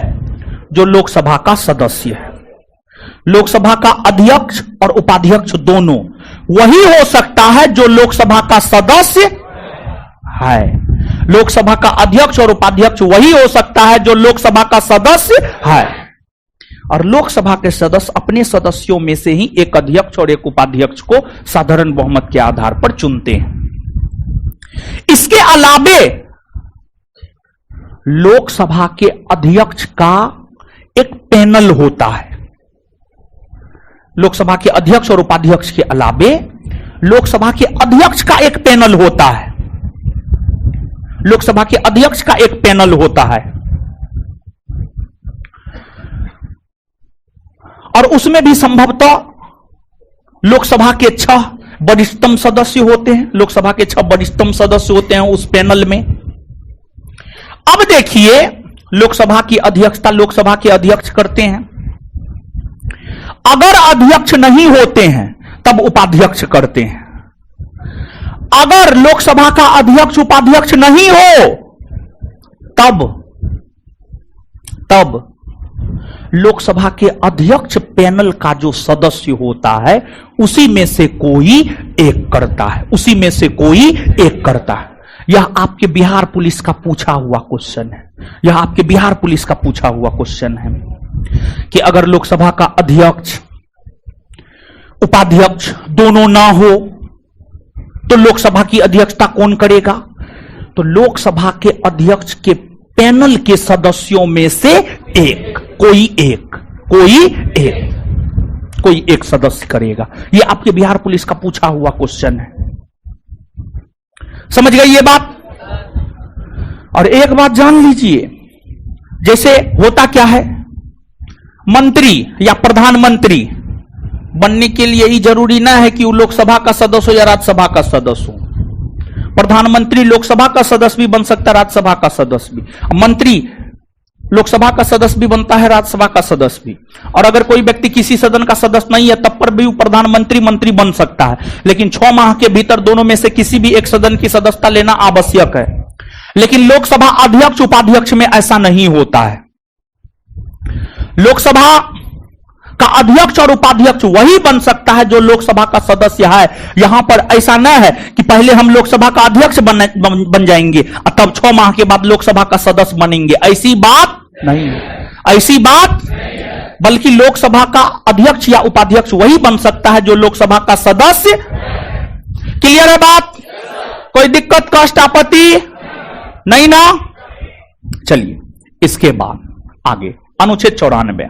जो लोकसभा का सदस्य है। लोकसभा का अध्यक्ष और उपाध्यक्ष दोनों वही हो सकता है जो लोकसभा का सदस्य है। लोकसभा का अध्यक्ष और उपाध्यक्ष वही हो सकता है जो लोकसभा का सदस्य है। और लोकसभा के सदस्य अपने सदस्यों में से ही एक अध्यक्ष और एक उपाध्यक्ष को साधारण बहुमत के आधार पर चुनते हैं। इसके अलावे लोकसभा के अध्यक्ष का एक पैनल होता है। लोकसभा के अध्यक्ष और उपाध्यक्ष के अलावे लोकसभा के अध्यक्ष का एक पैनल होता है। लोकसभा के अध्यक्ष का एक पैनल होता है और उसमें भी संभवतः लोकसभा के 6 वरिष्ठतम सदस्य होते हैं। लोकसभा के 6 वरिष्ठतम सदस्य होते हैं उस पैनल में। अब देखिए, लोकसभा की अध्यक्षता लोकसभा के अध्यक्ष करते हैं। अगर अध्यक्ष नहीं होते हैं तब उपाध्यक्ष करते हैं। अगर लोकसभा का अध्यक्ष उपाध्यक्ष नहीं हो तब लोकसभा के अध्यक्ष पैनल का जो सदस्य होता है उसी में से कोई एक करता है। उसी में से कोई एक करता है। यह आपके बिहार पुलिस का पूछा हुआ क्वेश्चन है। यह आपके बिहार पुलिस का पूछा हुआ क्वेश्चन है कि अगर लोकसभा का अध्यक्ष उपाध्यक्ष दोनों ना हो तो लोकसभा की अध्यक्षता कौन करेगा? तो लोकसभा के अध्यक्ष के पैनल के सदस्यों में से कोई एक सदस्य करेगा। यह आपके बिहार पुलिस का पूछा हुआ क्वेश्चन है। समझ गए ये बात? और एक बात जान लीजिए, जैसे होता क्या है, मंत्री या प्रधानमंत्री बनने के लिए ही जरूरी ना है कि वो लोकसभा का सदस्य हो या राज्यसभा का सदस्य हो। प्रधानमंत्री लोकसभा का सदस्य भी बन सकता है, राज्यसभा का सदस्य भी। मंत्री लोकसभा का सदस्य भी बनता है, राज्यसभा का सदस्य भी। और अगर कोई व्यक्ति किसी सदन का सदस्य नहीं है तब पर भी वो प्रधानमंत्री मंत्री बन सकता है। लेकिन 6 माह के भीतर दोनों में से किसी भी एक सदन की सदस्यता लेना आवश्यक है। लेकिन लोकसभा अध्यक्ष उपाध्यक्ष में ऐसा नहीं होता है। लोकसभा का अध्यक्ष और उपाध्यक्ष वही बन सकता है जो लोकसभा का सदस्य है। यहां पर ऐसा न है कि पहले हम लोकसभा का अध्यक्ष बन जाएंगे और तब 6 माह के बाद लोकसभा का सदस्य बनेंगे। ऐसी बात नहीं है, ऐसी बात, बल्कि लोकसभा का अध्यक्ष या उपाध्यक्ष वही बन सकता है जो लोकसभा का सदस्य। क्लियर है बात? कोई दिक्कत, कष्ट, आपत्ति नहीं ना? चलिए इसके बाद आगे अनुच्छेद 94।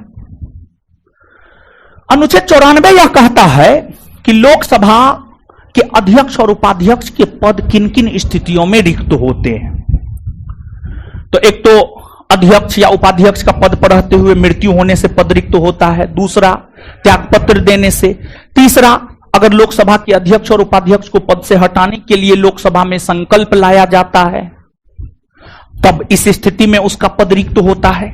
अनुच्छेद 94 यह कहता है कि लोकसभा के अध्यक्ष और उपाध्यक्ष के पद किन किन स्थितियों में रिक्त होते हैं। तो एक तो अध्यक्ष या उपाध्यक्ष का पद पर रहते हुए मृत्यु होने से पद रिक्त होता है। दूसरा, त्यागपत्र देने से। तीसरा, अगर लोकसभा के अध्यक्ष और उपाध्यक्ष को पद से हटाने के लिए लोकसभा में संकल्प लाया जाता है तब इस स्थिति में उसका पद रिक्त होता है।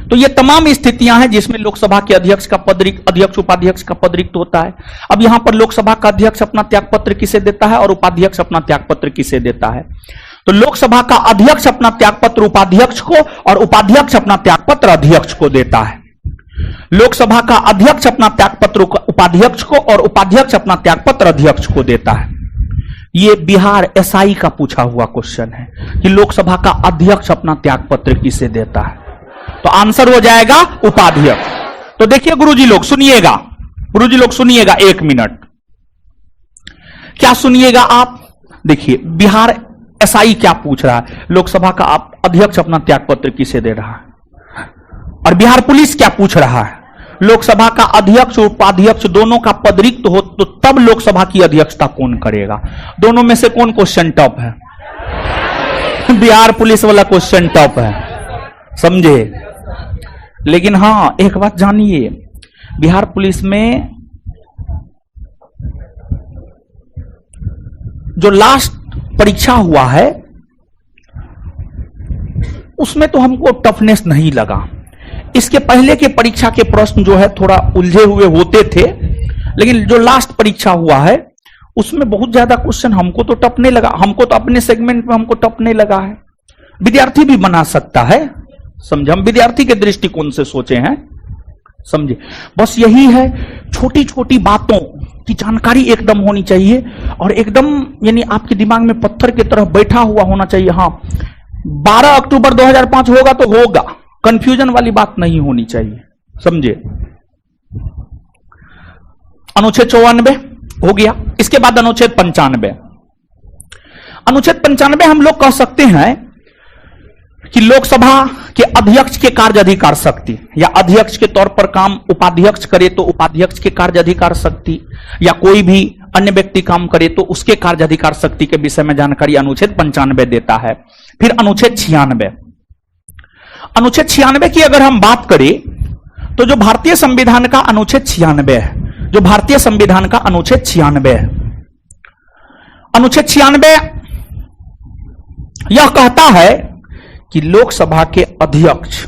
तो ये तमाम स्थितियां हैं जिसमें लोकसभा के अध्यक्ष का पद रिक्त, अध्यक्ष उपाध्यक्ष का पद रिक्त होता है। अब यहां पर लोकसभा का अध्यक्ष अपना त्यागपत्र किसे देता है और उपाध्यक्ष अपना त्यागपत्र किसे देता है? तो लोकसभा का अध्यक्ष अपना त्यागपत्र उपाध्यक्ष को और उपाध्यक्ष अपना त्यागपत्र अध्यक्ष को देता है। लोकसभा का अध्यक्ष अपना त्यागपत्र उपाध्यक्ष को और उपाध्यक्ष अपना त्यागपत्र अध्यक्ष को देता है। यह बिहार एसआई का पूछा हुआ क्वेश्चन है कि लोकसभा का अध्यक्ष अपना त्यागपत्र किसे देता है? तो आंसर हो जाएगा उपाध्यक्ष। तो देखिए गुरुजी लोग सुनिएगा, गुरुजी लोग सुनिएगा 1 मिनट। क्या सुनिएगा आप? देखिए बिहार एसआई क्या पूछ रहा है, लोकसभा का अध्यक्ष अपना त्यागपत्र किसे दे रहा है। और बिहार पुलिस क्या पूछ रहा है, लोकसभा का अध्यक्ष और उपाध्यक्ष दोनों का पद रिक्त हो तो तब लोकसभा की अध्यक्षता कौन करेगा। दोनों में से कौन क्वेश्चन टॉप है? बिहार पुलिस वाला क्वेश्चन टॉप है, समझे। लेकिन हां एक बात जानिए, बिहार पुलिस में जो लास्ट परीक्षा हुआ है उसमें तो हमको टफनेस नहीं लगा। इसके पहले के परीक्षा के प्रश्न जो है थोड़ा उलझे हुए होते थे, लेकिन जो लास्ट परीक्षा हुआ है उसमें बहुत ज्यादा क्वेश्चन हमको तो टफ नहीं लगा, हमको तो अपने सेगमेंट में हमको टफ नहीं लगा है। विद्यार्थी भी बना सकता है, समझे, हम विद्यार्थी के दृष्टिकोण से सोचे हैं, समझे। बस यही है, छोटी छोटी बातों की जानकारी एकदम होनी चाहिए और एकदम यानी आपके दिमाग में पत्थर की तरह बैठा हुआ होना चाहिए। हाँ, 12 अक्टूबर 2005 होगा तो होगा, कंफ्यूजन वाली बात नहीं होनी चाहिए, समझे। अनुच्छेद 94 हो गया। इसके बाद अनुच्छेद 95। अनुच्छेद 95 हम लोग कह सकते हैं कि लोकसभा के अध्यक्ष के कार्य अधिकार शक्ति, या अध्यक्ष के तौर पर काम उपाध्यक्ष करे तो उपाध्यक्ष के कार्य अधिकार शक्ति, या कोई भी अन्य व्यक्ति काम करे तो उसके कार्य अधिकार शक्ति के विषय में जानकारी अनुच्छेद 95 देता है। फिर अनुच्छेद 96। अनुच्छेद 96 की अगर हम बात करें तो जो भारतीय संविधान का अनुच्छेद 96 है, जो भारतीय संविधान का अनुच्छेद 96 है, अनुच्छेद 96 यह कहता है कि लोकसभा के अध्यक्ष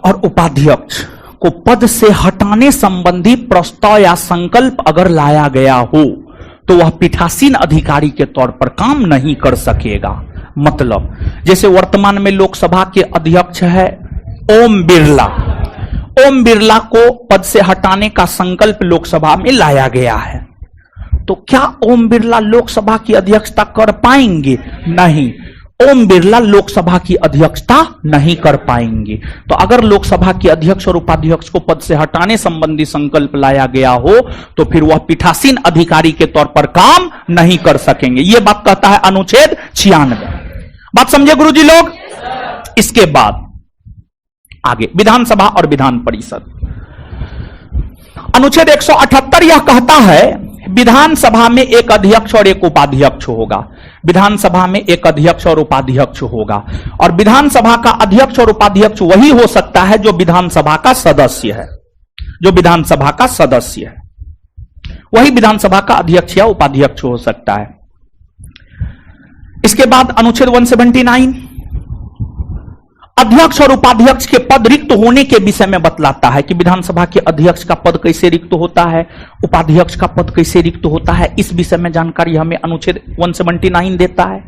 और उपाध्यक्ष को पद से हटाने संबंधी प्रस्ताव या संकल्प अगर लाया गया हो तो वह पीठासीन अधिकारी के तौर पर काम नहीं कर सकेगा। मतलब जैसे वर्तमान में लोकसभा के अध्यक्ष है ओम बिरला, ओम बिरला को पद से हटाने का संकल्प लोकसभा में लाया गया है, तो क्या ओम बिरला लोकसभा की अध्यक्षता कर पाएंगे? नहीं, ओम बिरला लोकसभा की अध्यक्षता नहीं कर पाएंगे। तो अगर लोकसभा के अध्यक्ष और उपाध्यक्ष को पद से हटाने संबंधी संकल्प लाया गया हो तो फिर वह पीठासीन अधिकारी के तौर पर काम नहीं कर सकेंगे। यह बात कहता है अनुच्छेद 96। बात समझे गुरुजी लोग? इसके बाद आगे विधानसभा और विधान परिषद। अनुच्छेद 178 यह कहता है विधानसभा में एक अध्यक्ष और एक उपाध्यक्ष होगा। विधानसभा में एक अध्यक्ष और उपाध्यक्ष होगा, और विधानसभा का अध्यक्ष और उपाध्यक्ष वही हो सकता है जो विधानसभा का सदस्य है, जो विधानसभा का सदस्य है वही विधानसभा का अध्यक्ष या उपाध्यक्ष हो सकता है। इसके बाद अनुच्छेद 179 अध्यक्ष और उपाध्यक्ष के पद रिक्त होने के विषय में बतलाता है कि विधानसभा के अध्यक्ष का पद कैसे रिक्त होता है, उपाध्यक्ष का पद कैसे रिक्त होता है, इस विषय में जानकारी हमें अनुच्छेद 179 देता है।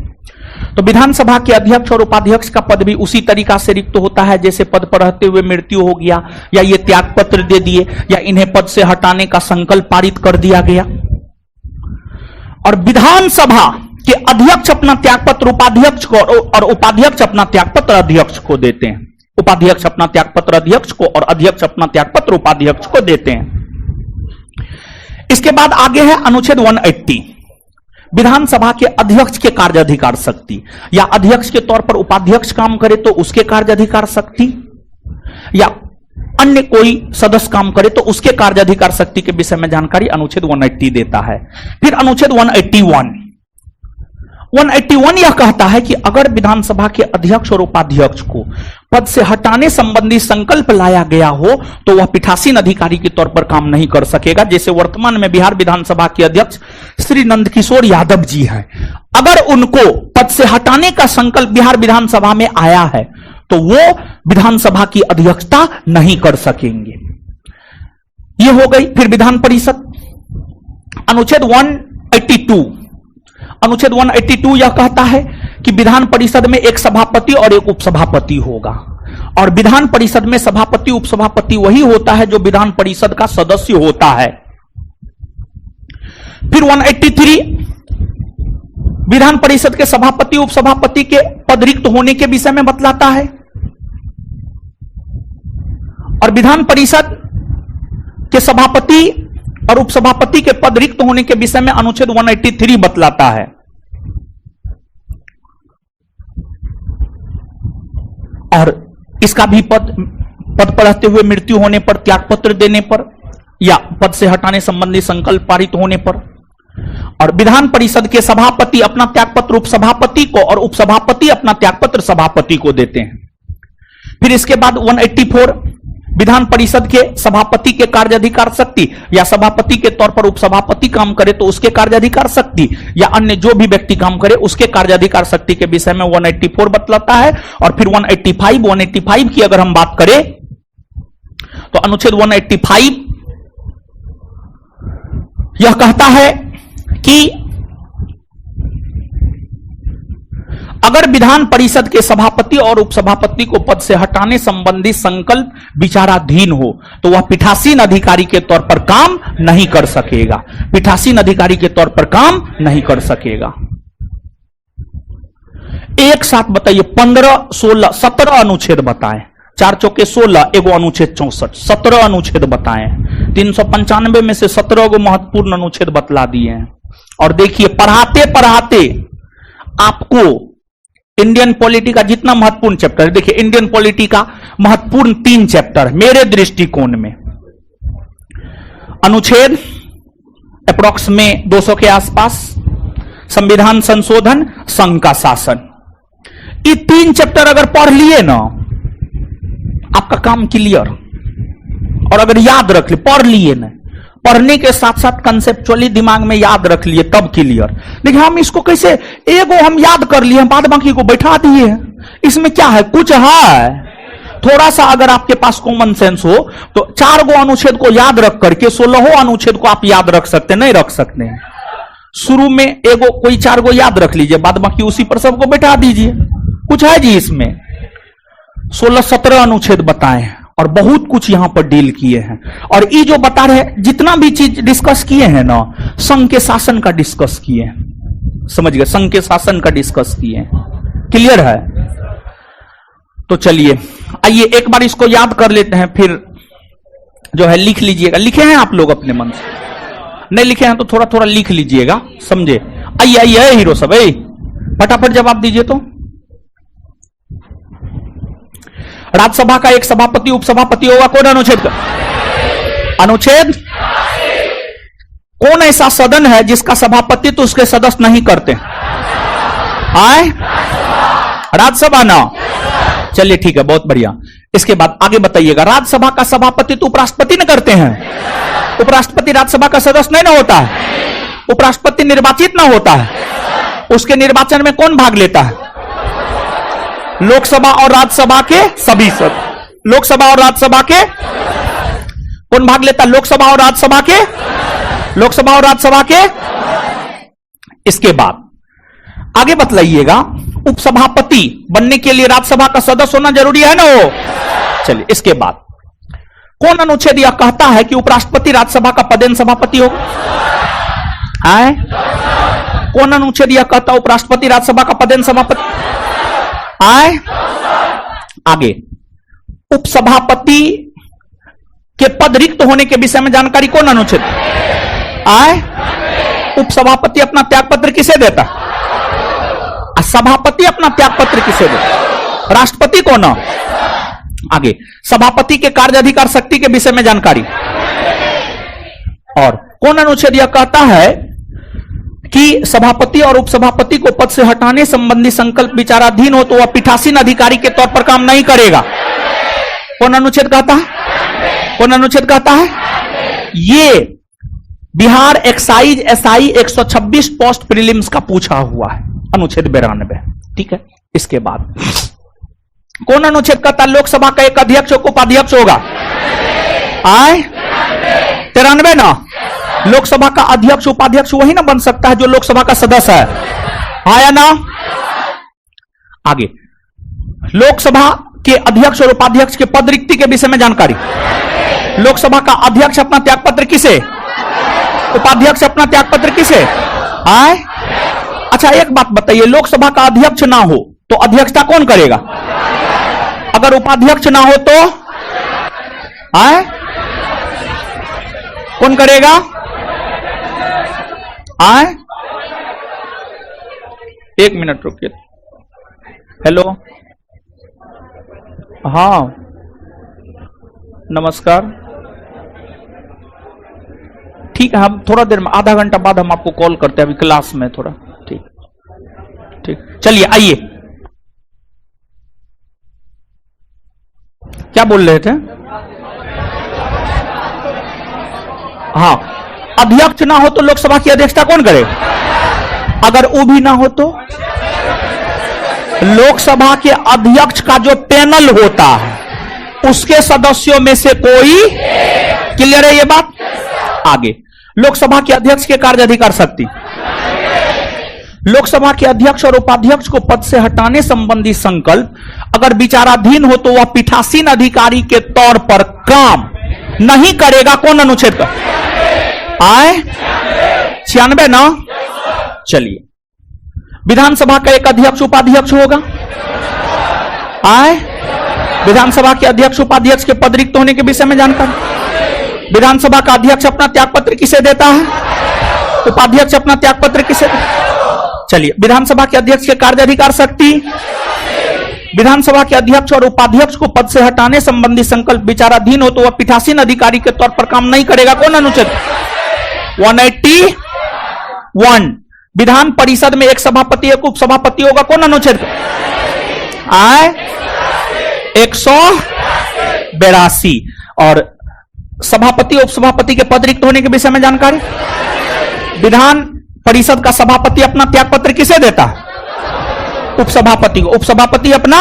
तो विधानसभा के अध्यक्ष और उपाध्यक्ष का पद भी उसी तरीका से रिक्त होता है जैसे पद पर रहते हुए मृत्यु हो गया, या ये त्याग पत्र दे दिए, या इन्हें पद से हटाने का संकल्प पारित कर दिया गया। और विधानसभा कि अध्यक्ष अपना त्यागपत्र उपाध्यक्ष को और उपाध्यक्ष अपना त्यागपत्र अध्यक्ष को देते हैं, उपाध्यक्ष अपना त्यागपत्र अध्यक्ष को और अध्यक्ष अपना त्यागपत्र उपाध्यक्ष को देते हैं। इसके बाद आगे है अनुच्छेद 180 विधानसभा के अध्यक्ष के कार्य अधिकार शक्ति, या अध्यक्ष के तौर पर उपाध्यक्ष काम करे तो उसके कार्य अधिकार शक्ति, या अन्य कोई सदस्य काम करे तो उसके कार्य अधिकार शक्ति के विषय में जानकारी अनुच्छेद 180 देता है। फिर अनुच्छेद 181 यह कहता है कि अगर विधानसभा के अध्यक्ष और उपाध्यक्ष को पद से हटाने संबंधी संकल्प लाया गया हो तो वह पीठासीन अधिकारी के तौर पर काम नहीं कर सकेगा। जैसे वर्तमान में बिहार विधानसभा के अध्यक्ष श्री नंदकिशोर यादव जी हैं, अगर उनको पद से हटाने का संकल्प बिहार विधानसभा में आया है तो वो विधानसभा की अध्यक्षता नहीं कर सकेंगे। यह हो गई। फिर विधान परिषद अनुच्छेद 182 यह कहता है कि विधान परिषद में एक सभापति और एक उपसभापति होगा, और विधान परिषद में सभापति उपसभापति वही होता है जो विधान परिषद का सदस्य होता है। फिर 183 विधान परिषद के सभापति उपसभापति के पद रिक्त होने के विषय में बतलाता है, और विधान परिषद के सभापति और उपसभापति के पद रिक्त होने के विषय में अनुच्छेद 183 बतलाता है। और इसका भी पद पर रहते हुए मृत्यु होने पर, त्यागपत्र देने पर, या पद से हटाने संबंधी संकल्प पारित होने पर। और विधान परिषद के सभापति अपना त्यागपत्र उपसभापति को और उपसभापति अपना त्यागपत्र सभापति को देते हैं। फिर इसके बाद 184 विधान परिषद के सभापति के कार्याधिकार शक्ति, या सभापति के तौर पर उपसभापति काम करे तो उसके कार्याधिकार शक्ति, या अन्य जो भी व्यक्ति काम करे उसके कार्याधिकार शक्ति के विषय में 184 बतलाता है। और फिर 185 की अगर हम बात करें तो अनुच्छेद 185 यह कहता है कि अगर विधान परिषद के सभापति और उपसभापति को पद से हटाने संबंधी संकल्प विचाराधीन हो तो वह पीठासीन अधिकारी के तौर पर काम नहीं कर सकेगा। पीठासीन अधिकारी के तौर पर काम नहीं कर सकेगा। एक साथ बताइए 15, 16, 17 अनुच्छेद बताएं। 4 चौके 16, एगो अनुच्छेद 64, 17 अनुच्छेद बताएं। 395 में से 17 गो महत्वपूर्ण अनुच्छेद बतला दिए हैं। और देखिए पढ़ाते पढ़ाते आपको इंडियन पॉलिटी का जितना महत्वपूर्ण चैप्टर है, देखिए इंडियन पॉलिटी का महत्वपूर्ण 3 चैप्टर मेरे दृष्टिकोण में, अनुच्छेद अप्रोक्स में 200 के आसपास, संविधान संशोधन, संघ का शासन, ये 3 चैप्टर अगर पढ़ लिए ना आपका काम क्लियर। और अगर याद रख लिए, पढ़ लिए ना, पढ़ने के साथ साथ कंसेप्चुअली दिमाग में याद रख लिए तब क्लियर। देखिए हम इसको कैसे, एगो हम याद कर लिए, बाद बाकी को बैठा दिए। इसमें क्या है, कुछ है थोड़ा सा। अगर आपके पास कॉमन सेंस हो तो 4 गो अनुच्छेद को याद रख करके 16 अनुच्छेद को आप याद रख सकते, नहीं रख सकते हैं। शुरू में एगो कोई 4 गो याद रख लीजिए, बाद बाकी उसी पर सबको बैठा दीजिए। कुछ है जी इसमें। 16-17 अनुच्छेद बताए हैं और बहुत कुछ यहां पर डील किए हैं। और ये जो बता रहे जितना भी चीज डिस्कस किए हैं ना, संघ के शासन का डिस्कस किए हैं, समझ गए, संघ के शासन का डिस्कस किए हैं। क्लियर है? तो चलिए आइए एक बार इसको याद कर लेते हैं, फिर जो है लिख लीजिएगा। लिखे हैं आप लोग अपने मन से? नहीं लिखे हैं तो थोड़ा थोड़ा लिख लीजिएगा, समझे? आइए आइए हीरो सब, फटाफट जवाब दीजिए। तो राज्यसभा का एक सभापति उपसभापति होगा, कौन अनुच्छेद का? अनुच्छेद। कौन ऐसा सदन है जिसका सभापति तो उसके सदस्य नहीं करते? आए राज्यसभा ना। चलिए ठीक है, बहुत बढ़िया। इसके बाद आगे बताइएगा, राज्यसभा का सभापति तो उपराष्ट्रपति न करते हैं। उपराष्ट्रपति राज्यसभा का सदस्य नहीं ना होता है। उपराष्ट्रपति निर्वाचित ना होता है। उसके निर्वाचन में कौन भाग लेता है? लोकसभा और राज्यसभा के सभी सदस्य। लोकसभा और राज्यसभा के कौन भाग लेता है? लोकसभा और राज्यसभा के, लोकसभा और राज्यसभा के। इसके बाद आगे बतलाइएगा, उपसभापति बनने के लिए राज्यसभा का सदस्य होना जरूरी है ना वो। चलिए इसके बाद कौन अनुच्छेद यह कहता है कि उपराष्ट्रपति राज्यसभा का पदेन सभापति होगा? है कौन अनुच्छेद यह कहता है उपराष्ट्रपति राज्यसभा का पदेन सभापति? आए आगे, उपसभापति के पद रिक्त होने के विषय में जानकारी कौन अनुच्छेद? आए उपसभापति अपना त्याग पत्र किसे देता? सभापति अपना त्याग पत्र किसे देता? राष्ट्रपति को ना। आगे, सभापति के कार्य अधिकार शक्ति के विषय में जानकारी। और कौन अनुच्छेद यह कहता है कि सभापति और उपसभापति को पद से हटाने संबंधी संकल्प विचाराधीन हो तो वह पीठासीन अधिकारी के तौर पर काम नहीं करेगा? कौन अनुच्छेद कहता है? कौन अनुच्छेद कहता है? ये Bihar excise SI 126 post prelims का पूछा हुआ है, अनुच्छेद 92। ठीक है, इसके बाद कौन अनुच्छेद कहता है लोकसभा का एक अध्यक्ष उपाध्यक्ष होगा? आए 93 ना। लोकसभा का अध्यक्ष उपाध्यक्ष वही ना बन सकता है जो लोकसभा का सदस्य है, आया ना। आगे, लोकसभा के अध्यक्ष और उपाध्यक्ष के पद रिक्ति के विषय में जानकारी। लोकसभा का अध्यक्ष अपना त्यागपत्र किसे, उपाध्यक्ष अपना त्यागपत्र किसे? आए अच्छा एक बात बताइए, लोकसभा का अध्यक्ष ना हो तो अध्यक्षता कौन करेगा? अगर उपाध्यक्ष ना हो तो आए कौन करेगा? आए एक मिनट रुकिए। हेलो, हाँ नमस्कार। ठीक है, हम थोड़ा देर में, आधा घंटा बाद हम आपको कॉल करते हैं, अभी क्लास में थोड़ा। ठीक ठीक, चलिए आइए। क्या बोल रहे थे? हाँ, अध्यक्ष ना हो तो लोकसभा की अध्यक्षता कौन करे? अगर वो भी ना हो तो लोकसभा के अध्यक्ष का जो पैनल होता है उसके सदस्यों में से कोई। क्लियर है ये बात? आगे, लोकसभा के अध्यक्ष के कार्य अधिकार शक्ति। लोकसभा के अध्यक्ष और उपाध्यक्ष को पद से हटाने संबंधी संकल्प अगर विचाराधीन हो तो वह पीठासीन अधिकारी के तौर पर काम नहीं करेगा। कौन अनुच्छेद का आए 96 ना। चलिए, विधानसभा का एक अध्यक्ष उपाध्यक्ष होगा। आए विधानसभा के अध्यक्ष उपाध्यक्ष के पद रिक्त होने के विषय में जानकारी। विधानसभा का अध्यक्ष अपना त्यागपत्र किसे देता है? उपाध्यक्ष अपना त्यागपत्र किसे देता है? चलिए, विधानसभा के अध्यक्ष के कार्य अधिकार शक्ति। विधानसभा के अध्यक्ष और उपाध्यक्ष को पद से हटाने संबंधी संकल्प विचाराधीन हो तो वह पीठासीन अधिकारी के तौर पर काम नहीं करेगा। कौन अनुच्छेद 181। विधान परिषद में एक सभापति एक उपसभापति होगा। कौन अनुच्छेद आए 182। और सभापति उपसभापति के पद रिक्त होने के विषय में जानकारी। विधान परिषद का सभापति अपना त्यागपत्र किसे देता है? उपसभापति को। उपसभापति अपना,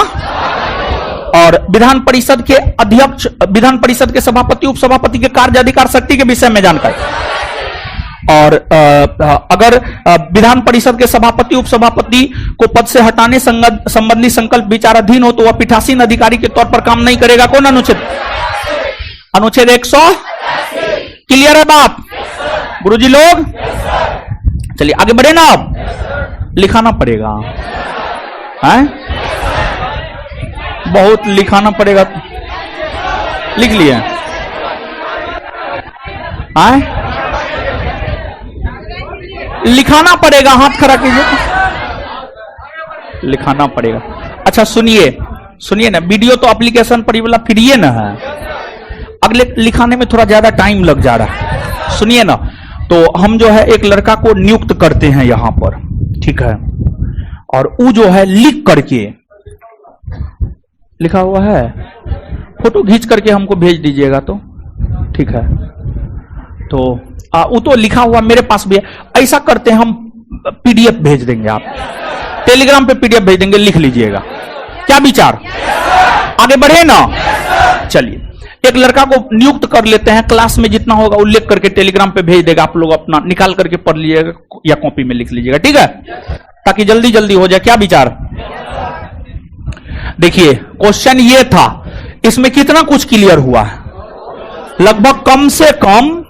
और विधान परिषद के अध्यक्ष, विधान परिषद के सभापति उपसभापति के कार्य अधिकार शक्ति के विषय में जानकारी। और अगर विधान परिषद के सभापति उपसभापति को पद से हटाने संबंधी संकल्प विचाराधीन हो तो वह पीठासीन अधिकारी के तौर पर काम नहीं करेगा। कौन अनुच्छेद? अनुच्छेद 100। क्लियर है बात गुरुजी लोग? चलिए आगे बढ़े ना। अब लिखाना पड़ेगा है, बहुत लिखाना पड़ेगा। लिख लिए आए, लिखाना पड़ेगा। हाथ खड़ा कीजिए, लिखाना पड़ेगा। अच्छा सुनिए, सुनिए ना, वीडियो तो एप्लीकेशन पर वाला फ्री है ना है, अगले लिखाने में थोड़ा ज्यादा टाइम लग जा रहा है। सुनिए ना, तो हम जो है एक लड़का को नियुक्त करते हैं यहां पर, ठीक है, और वो जो है लिख करके, लिखा हुआ है, फोटो खींच करके हमको भेज दीजिएगा तो ठीक है। तो वो तो लिखा हुआ मेरे पास भी है। ऐसा करते हैं, हम पीडीएफ भेज देंगे, आप टेलीग्राम पे पीडीएफ भेज देंगे, लिख लीजिएगा। क्या विचार? आगे बढ़े ना। चलिए, एक लड़का को नियुक्त कर लेते हैं, क्लास में जितना होगा उल्लेख करके टेलीग्राम पे भेज देगा, आप लोग अपना निकाल करके पढ़ लीजिएगा या कॉपी में लिख लीजिएगा, ठीक है, ताकि जल्दी जल्दी हो जाए। क्या विचार? देखिए क्वेश्चन ये था, इसमें कितना कुछ क्लियर हुआ है, लगभग कम से कम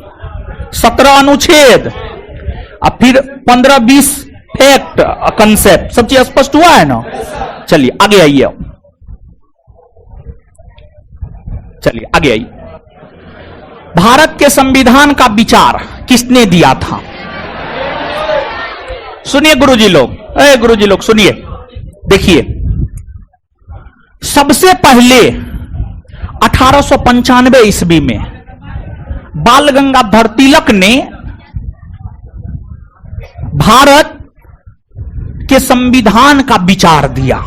17 अनुच्छेद और फिर 15-20 फैक्ट कंसेप्ट, सब चीज स्पष्ट हुआ है ना। चलिए आगे आइए, चलिए आगे आइए। भारत के संविधान का विचार किसने दिया था? सुनिए गुरुजी लोग, गुरुजी लोग सुनिए, देखिए, सबसे पहले 1895 ईस्वी में बाल गंगाधर तिलक ने भारत के संविधान का विचार दिया,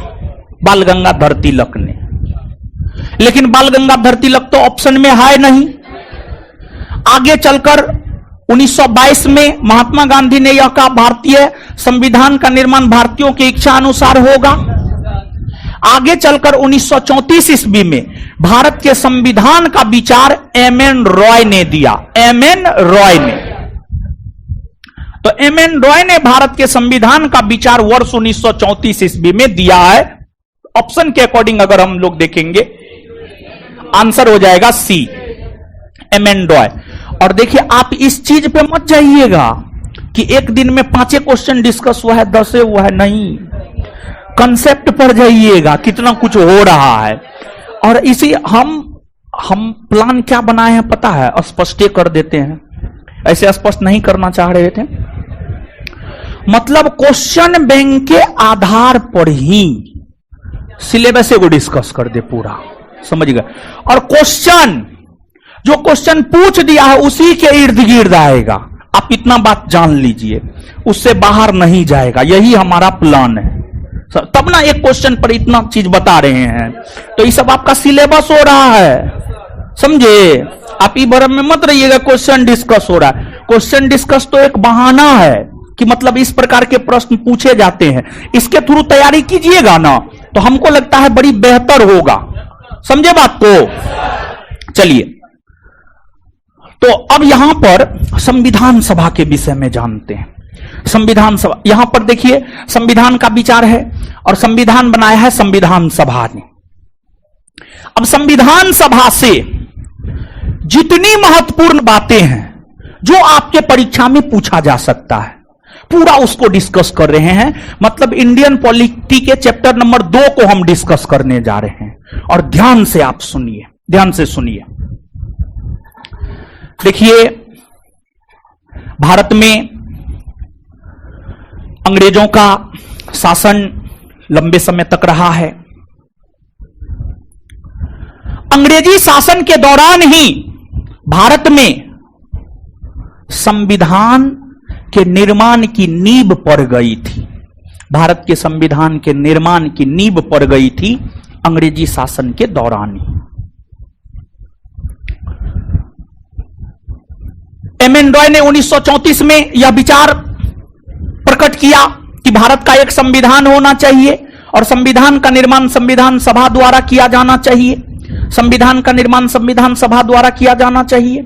बाल गंगाधर तिलक ने। लेकिन बाल गंगाधर तिलक तो ऑप्शन में है नहीं। आगे चलकर 1922 में महात्मा गांधी ने यह कहा, भारतीय संविधान का निर्माण भारतीयों की इच्छा अनुसार होगा। आगे चलकर 1934 ईस्वी में भारत के संविधान का विचार एम.एन. रॉय ने दिया, एम.एन. रॉय ने। तो एम.एन. रॉय ने भारत के संविधान का विचार वर्ष 1934 ईस्वी में दिया है। ऑप्शन के अकॉर्डिंग अगर हम लोग देखेंगे, आंसर हो जाएगा सी, एम.एन. रॉय। और देखिए, आप इस चीज पे मत जाइएगा कि एक दिन में 5 क्वेश्चन डिस्कस हुआ है, 10 हुआ है, नहीं, कंसेप्ट पर जाइएगा, कितना कुछ हो रहा है। और इसी हम प्लान क्या बनाए हैं पता है, स्पष्ट कर देते हैं, ऐसे स्पष्ट नहीं करना चाह रहे थे। मतलब क्वेश्चन बैंक के आधार पर ही सिलेबस को डिस्कस कर दे पूरा, समझ गए। और क्वेश्चन, जो क्वेश्चन पूछ दिया है उसी के इर्द गिर्द आएगा, आप इतना बात जान लीजिए, उससे बाहर नहीं जाएगा, यही हमारा प्लान है। तब ना एक क्वेश्चन पर इतना चीज बता रहे हैं, तो ये सब आपका सिलेबस हो रहा है, समझे। आप ई भरम में मत रहिएगा क्वेश्चन डिस्कस हो रहा है। क्वेश्चन डिस्कस तो एक बहाना है कि मतलब इस प्रकार के प्रश्न पूछे जाते हैं, इसके थ्रू तैयारी कीजिएगा ना, तो हमको लगता है बड़ी बेहतर होगा, समझे बात को। चलिए, तो अब यहां पर संविधान सभा के विषय में जानते हैं। संविधान सभा, यहां पर देखिए संविधान का विचार है और संविधान बनाया है संविधान सभा ने। अब संविधान सभा से जितनी महत्वपूर्ण बातें हैं जो आपके परीक्षा में पूछा जा सकता है, पूरा उसको डिस्कस कर रहे हैं। मतलब इंडियन पॉलिटी के चैप्टर नंबर 2 को हम डिस्कस करने जा रहे हैं। और ध्यान से आप सुनिए, ध्यान से सुनिए। देखिए, भारत में अंग्रेजों का शासन लंबे समय तक रहा है। अंग्रेजी शासन के दौरान ही भारत में संविधान के निर्माण की नींव पड़ गई थी। भारत के संविधान के निर्माण की नींव पड़ गई थी अंग्रेजी शासन के दौरान ही। एम.एन. रॉय ने 1934 में यह विचार प्रकट किया कि भारत का एक संविधान होना चाहिए और संविधान का निर्माण संविधान सभा द्वारा किया जाना चाहिए। संविधान का निर्माण संविधान सभा द्वारा किया जाना चाहिए।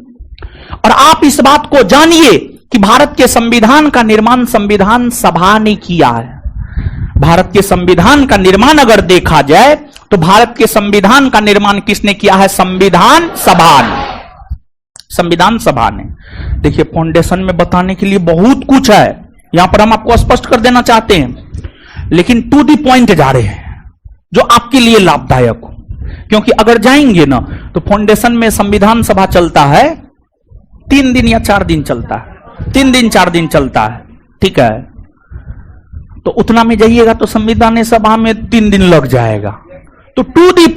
और आप इस बात को जानिए कि भारत के संविधान का निर्माण संविधान सभा ने किया है। भारत के संविधान का निर्माण अगर देखा जाए तो भारत के संविधान का निर्माण किसने किया है? संविधान सभा ने। संविधान सभा ने। देखिए, फाउंडेशन में बताने के लिए बहुत कुछ है, यहां पर हम आपको स्पष्ट कर देना चाहते हैं, लेकिन टू दी पॉइंट जा रहे हैं जो आपके लिए लाभदायक हो। क्योंकि अगर जाएंगे ना तो फाउंडेशन में संविधान सभा चलता है 3 दिन या 4 दिन चलता है, 3 दिन 4 दिन चलता है, ठीक है। तो उतना में जाइएगा तो संविधान सभा में 3 दिन लग जाएगा। तो टू दी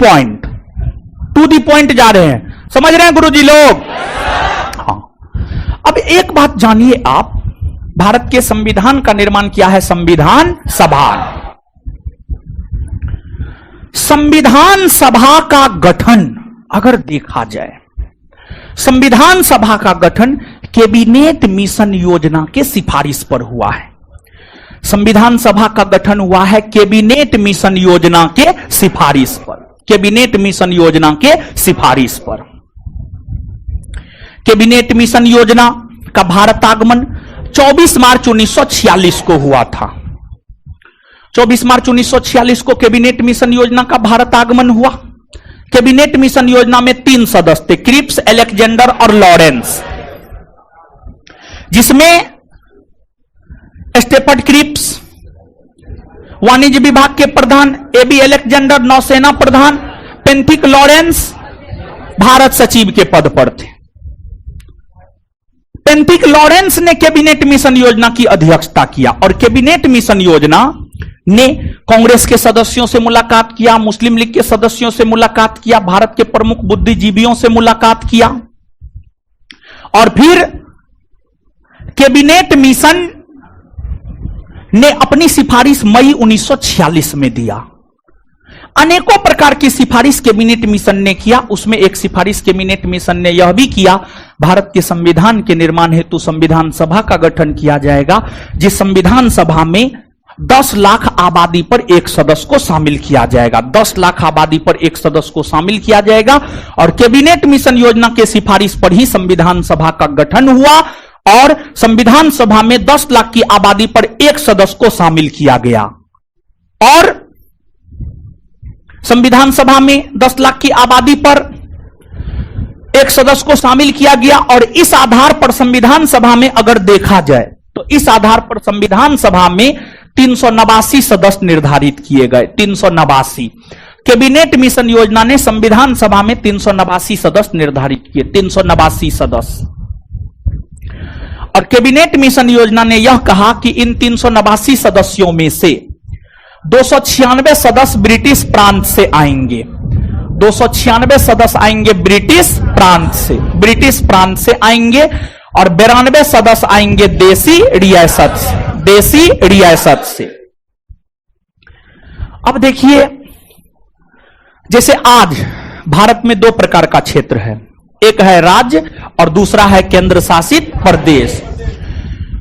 पॉइंट जा रहे हैं, समझ रहे हैं गुरुजी लोग? हाँ। अब एक बात जानिए आप, भारत के संविधान का निर्माण किया है संविधान सभा। संविधान सभा का गठन अगर देखा जाए, संविधान सभा का गठन कैबिनेट मिशन योजना के सिफारिश पर हुआ है। संविधान सभा का गठन हुआ है कैबिनेट मिशन योजना के सिफारिश पर। कैबिनेट मिशन योजना के सिफारिश पर। कैबिनेट मिशन योजना का भारत आगमन 24 मार्च 1946 को हुआ था। 24 मार्च 1946 को कैबिनेट मिशन योजना का भारत आगमन हुआ। कैबिनेट मिशन योजना में 3 सदस्य थे, क्रिप्स, अलेक्जेंडर और लॉरेंस, जिसमें स्टेफर्ड क्रिप्स वाणिज्य विभाग के प्रधान, ए.बी. अलेक्जेंडर नौसेना प्रधान, पेंथिक लॉरेंस भारत सचिव के पद पर थे। पेंथिक लॉरेंस ने कैबिनेट मिशन योजना की अध्यक्षता किया और कैबिनेट मिशन योजना ने कांग्रेस के सदस्यों से मुलाकात किया, मुस्लिम लीग के सदस्यों से मुलाकात किया, भारत के प्रमुख बुद्धिजीवियों से मुलाकात किया और फिर कैबिनेट मिशन ने अपनी सिफारिश मई 1946 में दिया। अनेकों प्रकार की सिफारिश कैबिनेट मिशन ने किया। उसमें एक सिफारिश कैबिनेट मिशन ने यह भी किया, भारत के संविधान के निर्माण हेतु संविधान सभा का गठन किया जाएगा, जिस संविधान सभा में 10 लाख आबादी पर एक सदस्य को शामिल किया जाएगा। 10 लाख आबादी पर एक सदस्य को शामिल किया जाएगा और कैबिनेट मिशन योजना के सिफारिश पर ही संविधान सभा का गठन हुआ और संविधान सभा में 10 लाख की आबादी पर एक सदस्य को शामिल किया गया। और संविधान सभा में 10 लाख की आबादी पर एक सदस्य को शामिल किया गया और इस आधार पर संविधान सभा में अगर देखा जाए तो इस आधार पर संविधान सभा में 389 सदस्य निर्धारित किए गए। 389 कैबिनेट मिशन योजना ने संविधान सभा में 389 सदस्य निर्धारित किए। 389 सदस्य। और कैबिनेट मिशन योजना ने यह कहा कि इन 389 सदस्यों में से 296 सदस्य ब्रिटिश प्रांत से आएंगे। 296 सदस्य आएंगे ब्रिटिश प्रांत से आएंगे और 92 सदस्य आएंगे देसी रियासत से। अब देखिए, जैसे आज भारत में 2 प्रकार का क्षेत्र है, एक है राज्य और दूसरा है केंद्र शासित प्रदेश।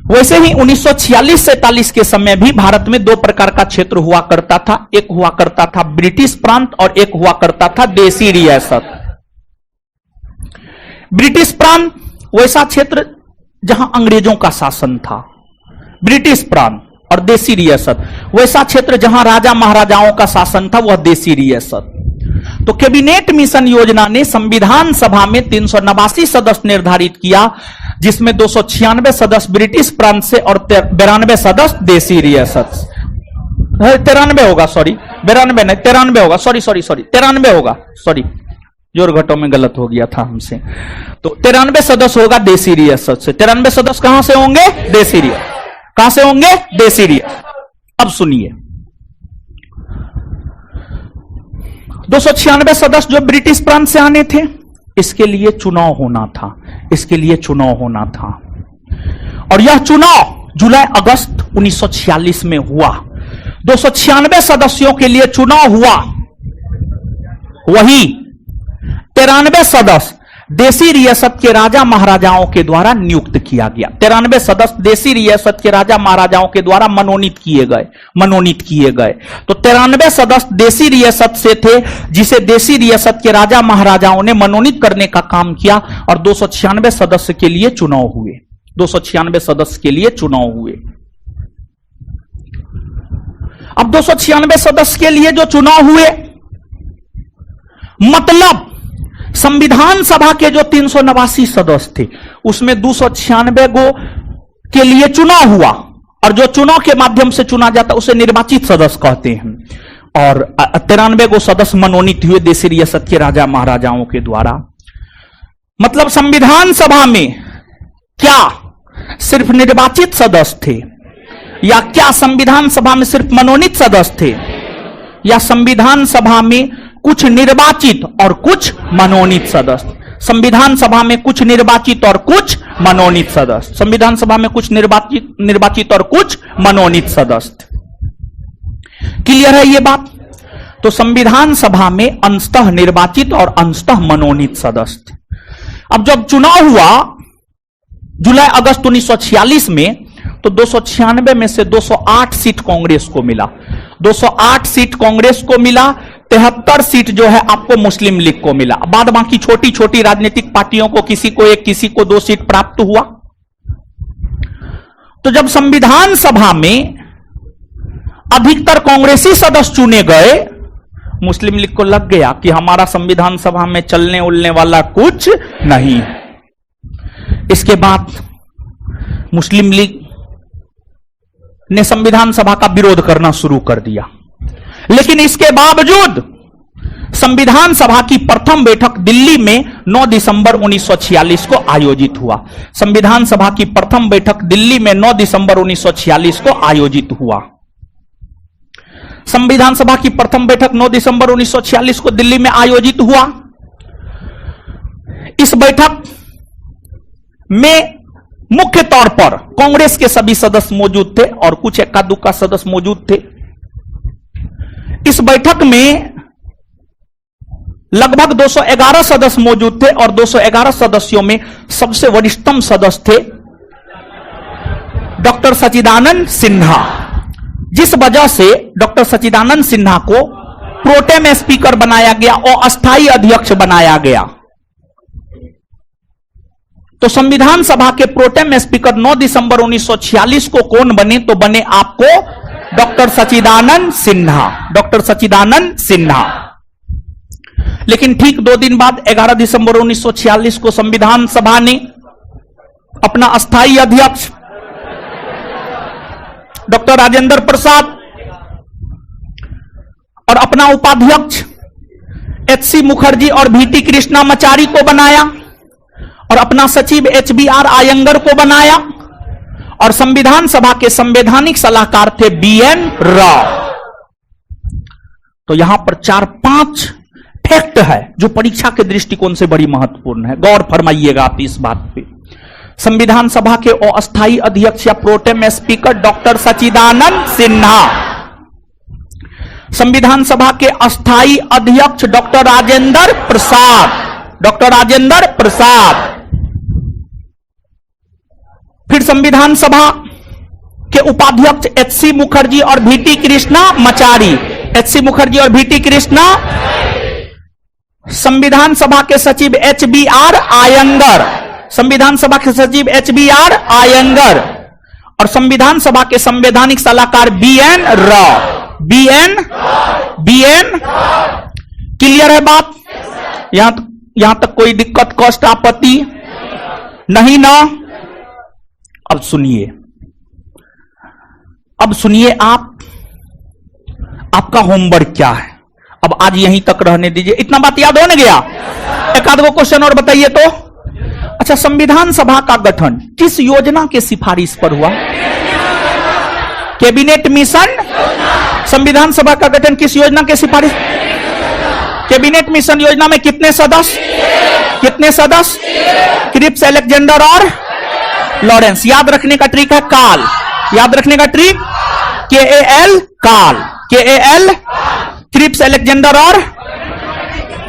वैसे ही 1946-47 के समय भी भारत में 2 प्रकार का क्षेत्र हुआ करता था। एक हुआ करता था ब्रिटिश प्रांत और एक हुआ करता था देसी रियासत। ब्रिटिश प्रांत वैसा क्षेत्र जहां अंग्रेजों का शासन था, ब्रिटिश प्रांत और देसी रियासत, वैसा क्षेत्र जहां राजा महाराजाओं का शासन था वह देसी रियासत। तो कैबिनेट मिशन योजना ने संविधान सभा में 389 सदस्य निर्धारित किया, जिसमें 296 सदस्य ब्रिटिश प्रांत से और 92 सदस्य देसी रियासत। 93 होगा, सॉरी 92 नहीं, 93 होगा, सॉरी 93 होगा, सॉरी जोर घटों में गलत हो गया था हमसे। तो 93 सदस्य होगा देसी रियासत से। 93 सदस्य कहां से होंगे? देसी रियासत। कहां से होंगे? देसी रियासत। अब सुनिए, 296 सदस्य जो ब्रिटिश प्रांत से आने थे, इसके लिए चुनाव होना था, इसके लिए चुनाव होना था। और यह चुनाव जुलाई अगस्त 1946 में हुआ। 296 सदस्यों के लिए चुनाव हुआ, वही 93 सदस्य देसी रियासत के राजा महाराजाओं के द्वारा नियुक्त किया गया। 93 सदस्य देसी रियासत के राजा महाराजाओं के द्वारा मनोनीत किए गए। तो 93 सदस्य देसी रियासत से थे, जिसे देसी रियासत के राजा महाराजाओं ने मनोनीत करने का काम किया, और 296 सदस्य के लिए चुनाव हुए। 296 सदस्य के लिए चुनाव हुए। अब 296 सदस्य के लिए जो चुनाव हुए, मतलब संविधान सभा के जो 389 सदस्य थे, उसमें 296 गो के लिए चुनाव हुआ, और जो चुनाव के माध्यम से चुना जाता उसे निर्वाचित सदस्य कहते हैं। और 93 गो सदस्य मनोनीत हुए देसी रियासत के राजा महाराजाओं के द्वारा। मतलब संविधान सभा में क्या सिर्फ निर्वाचित सदस्य थे, या क्या संविधान सभा में सिर्फ मनोनीत सदस्य थे, या संविधान सभा में कुछ निर्वाचित और कुछ मनोनीत सदस्य? संविधान सभा में कुछ निर्वाचित और कुछ मनोनीत सदस्य। संविधान सभा में कुछ निर्वाचित और कुछ मनोनीत सदस्य। क्लियर है ये बात? तो संविधान सभा में अंशतः निर्वाचित और अंशतः मनोनीत सदस्य। अब जब चुनाव हुआ जुलाई अगस्त 1946 में, तो 296 में से 208 सीट कांग्रेस को मिला। 208 सीट कांग्रेस को मिला, 73 सीट जो है आपको मुस्लिम लीग को मिला। बाद बाकी छोटी छोटी राजनीतिक पार्टियों को किसी को 1, किसी को 2 सीट प्राप्त हुआ। तो जब संविधान सभा में अधिकतर कांग्रेसी सदस्य चुने गए, मुस्लिम लीग को लग गया कि हमारा संविधान सभा में चलने उलने वाला कुछ नहीं है। इसके बाद मुस्लिम लीग ने संविधान सभा का विरोध करना शुरू कर दिया। लेकिन इसके बावजूद संविधान सभा की प्रथम बैठक दिल्ली में 9 दिसंबर 1946 को आयोजित हुआ। संविधान सभा की प्रथम बैठक दिल्ली में 9 दिसंबर 1946 को आयोजित हुआ। संविधान सभा की प्रथम बैठक 9 दिसंबर 1946 को दिल्ली में आयोजित हुआ। इस बैठक में मुख्य तौर पर कांग्रेस के सभी सदस्य मौजूद थे और कुछ एक्का दुक्का सदस्य मौजूद थे। इस बैठक में लगभग 211 सदस्य मौजूद थे और 211 सदस्यों में सबसे वरिष्ठतम सदस्य थे डॉक्टर सच्चिदानंद सिन्हा, जिस वजह से डॉक्टर सच्चिदानंद सिन्हा को प्रोटेम स्पीकर बनाया गया और अस्थायी अध्यक्ष बनाया गया। तो संविधान सभा के प्रोटेम स्पीकर 9 दिसंबर 1946 को कौन बने? तो बने आपको डॉक्टर सच्चिदानंद सिन्हा, डॉक्टर सच्चिदानंद सिन्हा। लेकिन ठीक 2 दिन बाद 11 दिसंबर 1946 को संविधान सभा ने अपना अस्थायी अध्यक्ष डॉक्टर राजेंद्र प्रसाद और अपना उपाध्यक्ष एच.सी. मुखर्जी और वी.टी. कृष्णामाचारी को बनाया और अपना सचिव एच.बी.आर. आयंगर को बनाया और संविधान सभा के संवैधानिक सलाहकार थे बी.एन. राव। तो यहां पर 4-5 फैक्ट है जो परीक्षा के दृष्टिकोण से बड़ी महत्वपूर्ण है। गौर फरमाइएगा आप इस बात पे। संविधान सभा के अस्थायी अध्यक्ष या प्रोटेम स्पीकर डॉक्टर सच्चिदानंद सिन्हा, संविधान सभा के अस्थायी अध्यक्ष डॉक्टर राजेंद्र प्रसाद, डॉक्टर राजेंद्र प्रसाद। फिर संविधान सभा के उपाध्यक्ष एच.सी. मुखर्जी और वी.टी. कृष्णामाचारी, एच.सी. मुखर्जी और वी.टी. कृष्णा। संविधान सभा के सचिव एच.बी.आर. आयंगर, संविधान सभा के सचिव HBR आयंगर और संविधान सभा के संवैधानिक सलाहकार BN राव। BN क्लियर है बात? यहां तक कोई दिक्कत, कष्ट, आपत्ति नहीं ना? अब सुनिए, आपका होमवर्क क्या है? अब आज यहीं तक रहने दीजिए। इतना बात याद हो न गया? एक आध गो क्वेश्चन और बताइए तो। अच्छा, संविधान सभा का गठन किस योजना के सिफारिश पर हुआ? Cabinet mission. संविधान सभा का गठन किस योजना के सिफारिश? कैबिनेट मिशन योजना में कितने सदस्य? क्रिप्स, अलेक्जेंडर और लॉरेंस। याद रखने का ट्रिक है काल। याद रखने का ट्रिक KAL काल, KAL क्रिप्स, अलेक्जेंडर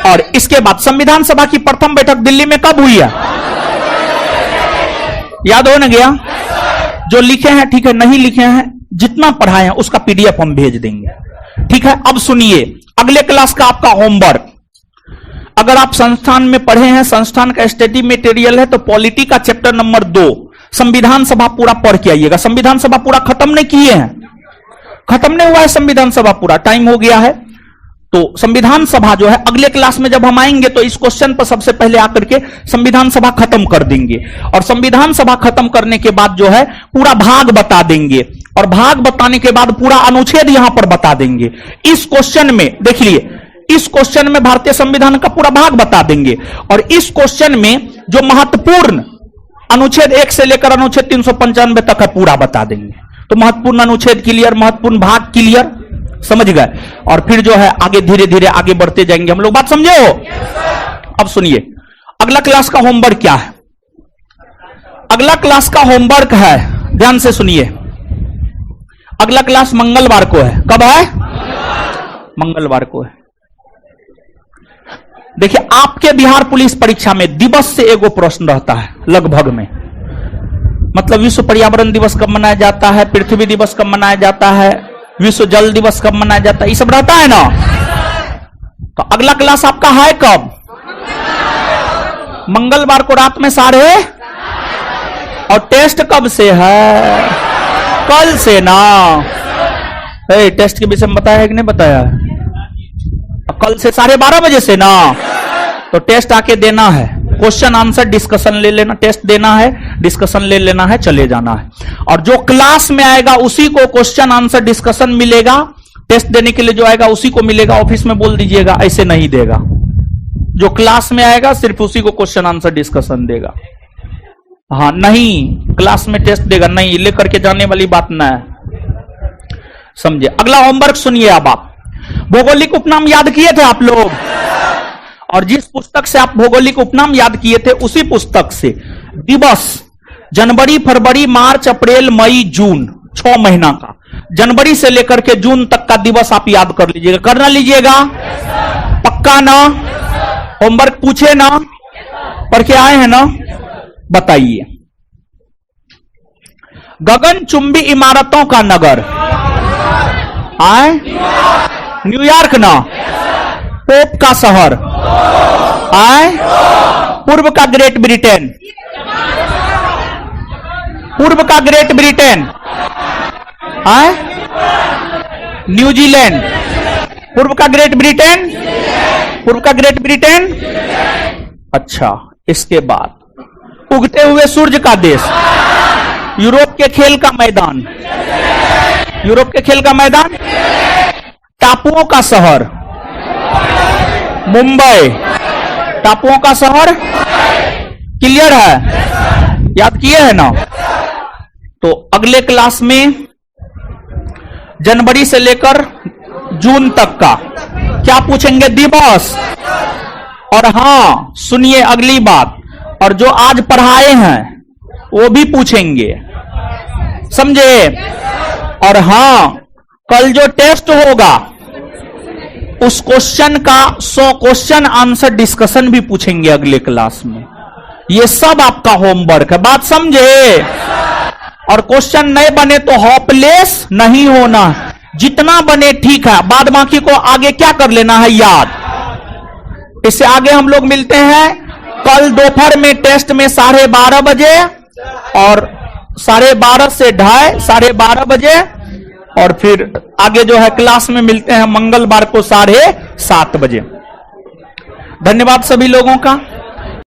और इसके बाद संविधान सभा की प्रथम बैठक दिल्ली में कब हुई है? याद हो न गया? जो लिखे हैं ठीक है, नहीं लिखे हैं जितना पढ़ाए हैं उसका PDF हम भेज देंगे। ठीक है, अब सुनिए अगले क्लास का आपका होमवर्क। अगर आप संस्थान में पढ़े हैं, संस्थान का स्टडी मटेरियल है, तो पॉलिटी का चैप्टर नंबर 2 संविधान सभा पूरा पढ़ के आइएगा। संविधान सभा पूरा खत्म नहीं किए हैं, खत्म नहीं हुआ है संविधान सभा पूरा, टाइम हो गया है। तो संविधान सभा जो है अगले क्लास में जब हम आएंगे तो इस क्वेश्चन पर सबसे पहले आकर के संविधान सभा खत्म कर देंगे और संविधान सभा खत्म करने के बाद जो है पूरा भाग बता देंगे और भाग बताने के बाद पूरा अनुच्छेद यहां पर बता देंगे। इस क्वेश्चन में देख लिए, इस क्वेश्चन में भारतीय संविधान का पूरा भाग बता देंगे और इस क्वेश्चन में जो महत्वपूर्ण अनुच्छेद 1 से लेकर अनुच्छेद 395 तक है पूरा बता देंगे। तो महत्वपूर्ण अनुच्छेद क्लियर, महत्वपूर्ण भाग क्लियर, समझ गए? और फिर जो है आगे धीरे धीरे आगे बढ़ते जाएंगे हम लोग। बात समझे हो? अब सुनिए अगला क्लास का होमवर्क क्या है। अगला क्लास का होमवर्क है, ध्यान से सुनिए, अगला क्लास मंगलवार को है। कब है? मंगलवार को है। देखिए आपके बिहार पुलिस परीक्षा में दिवस से एगो प्रश्न रहता है लगभग में, मतलब विश्व पर्यावरण दिवस कब मनाया जाता है, पृथ्वी दिवस कब मनाया जाता है, विश्व जल दिवस कब मनाया जाता है, ये सब रहता है ना। तो अगला क्लास आपका है कब? मंगलवार को रात में 8:30। और टेस्ट कब से है? कल से ना। टेस्ट के विषय में बताया है कि नहीं बताया? कल से 12:30 बजे से ना। तो टेस्ट आके देना है, क्वेश्चन आंसर डिस्कशन ले लेना, टेस्ट देना है, डिस्कशन ले लेना है, चले जाना है। और जो क्लास में आएगा उसी को क्वेश्चन आंसर डिस्कशन मिलेगा, टेस्ट देने के लिए जो आएगा उसी को मिलेगा। ऑफिस में बोल दीजिएगा ऐसे नहीं देगा, जो क्लास में आएगा सिर्फ उसी को क्वेश्चन आंसर डिस्कशन देगा। हाँ नहीं क्लास में टेस्ट देगा नहीं, लेकर के जाने वाली बात ना है, समझे? अगला होमवर्क सुनिए। अब आप भौगोलिक उपनाम याद किए थे आप लोग, और जिस पुस्तक से आप भौगोलिक उपनाम याद किए थे उसी पुस्तक से दिवस जनवरी, फरवरी, मार्च, अप्रैल, मई, जून 6 महीना का, जनवरी से लेकर के जून तक का दिवस आप याद कर लीजिएगा। करना लीजिएगा पक्का ना? होमवर्क पूछे ना? पढ़ के आए हैं ना? बताइए। गगनचुंबी इमारतों का नगर आए? न्यूयॉर्क ना? पोप का शहर आए? पूर्व का ग्रेट ब्रिटेन, पूर्व का ग्रेट ब्रिटेन आए? न्यूजीलैंड। पूर्व का ग्रेट ब्रिटेन, पूर्व का ग्रेट ब्रिटेन। अच्छा, इसके बाद उगते हुए सूर्य का देश, यूरोप के खेल का मैदान, यूरोप के खेल का मैदान, टापुओं का शहर मुंबई, टापुओं का शहर क्लियर है? याद किए हैं ना? तो अगले क्लास में जनवरी से लेकर जून तक का क्या पूछेंगे? दिवस। और हां सुनिए अगली बात, और जो आज पढ़ाए हैं वो भी पूछेंगे, समझे? और हां कल जो टेस्ट होगा उस क्वेश्चन का 100 क्वेश्चन आंसर डिस्कशन भी पूछेंगे अगले क्लास में। ये सब आपका होमवर्क है, बात समझे? और क्वेश्चन नहीं बने तो होपलेस नहीं होना, जितना बने ठीक है, बाद बाकी को आगे क्या कर लेना है याद। इससे आगे हम लोग मिलते हैं कल दोपहर में टेस्ट में 12:30 बजे और 12:30 से 2:30 बजे, और फिर आगे जो है क्लास में मिलते हैं मंगलवार को 7:30 बजे। धन्यवाद सभी लोगों का।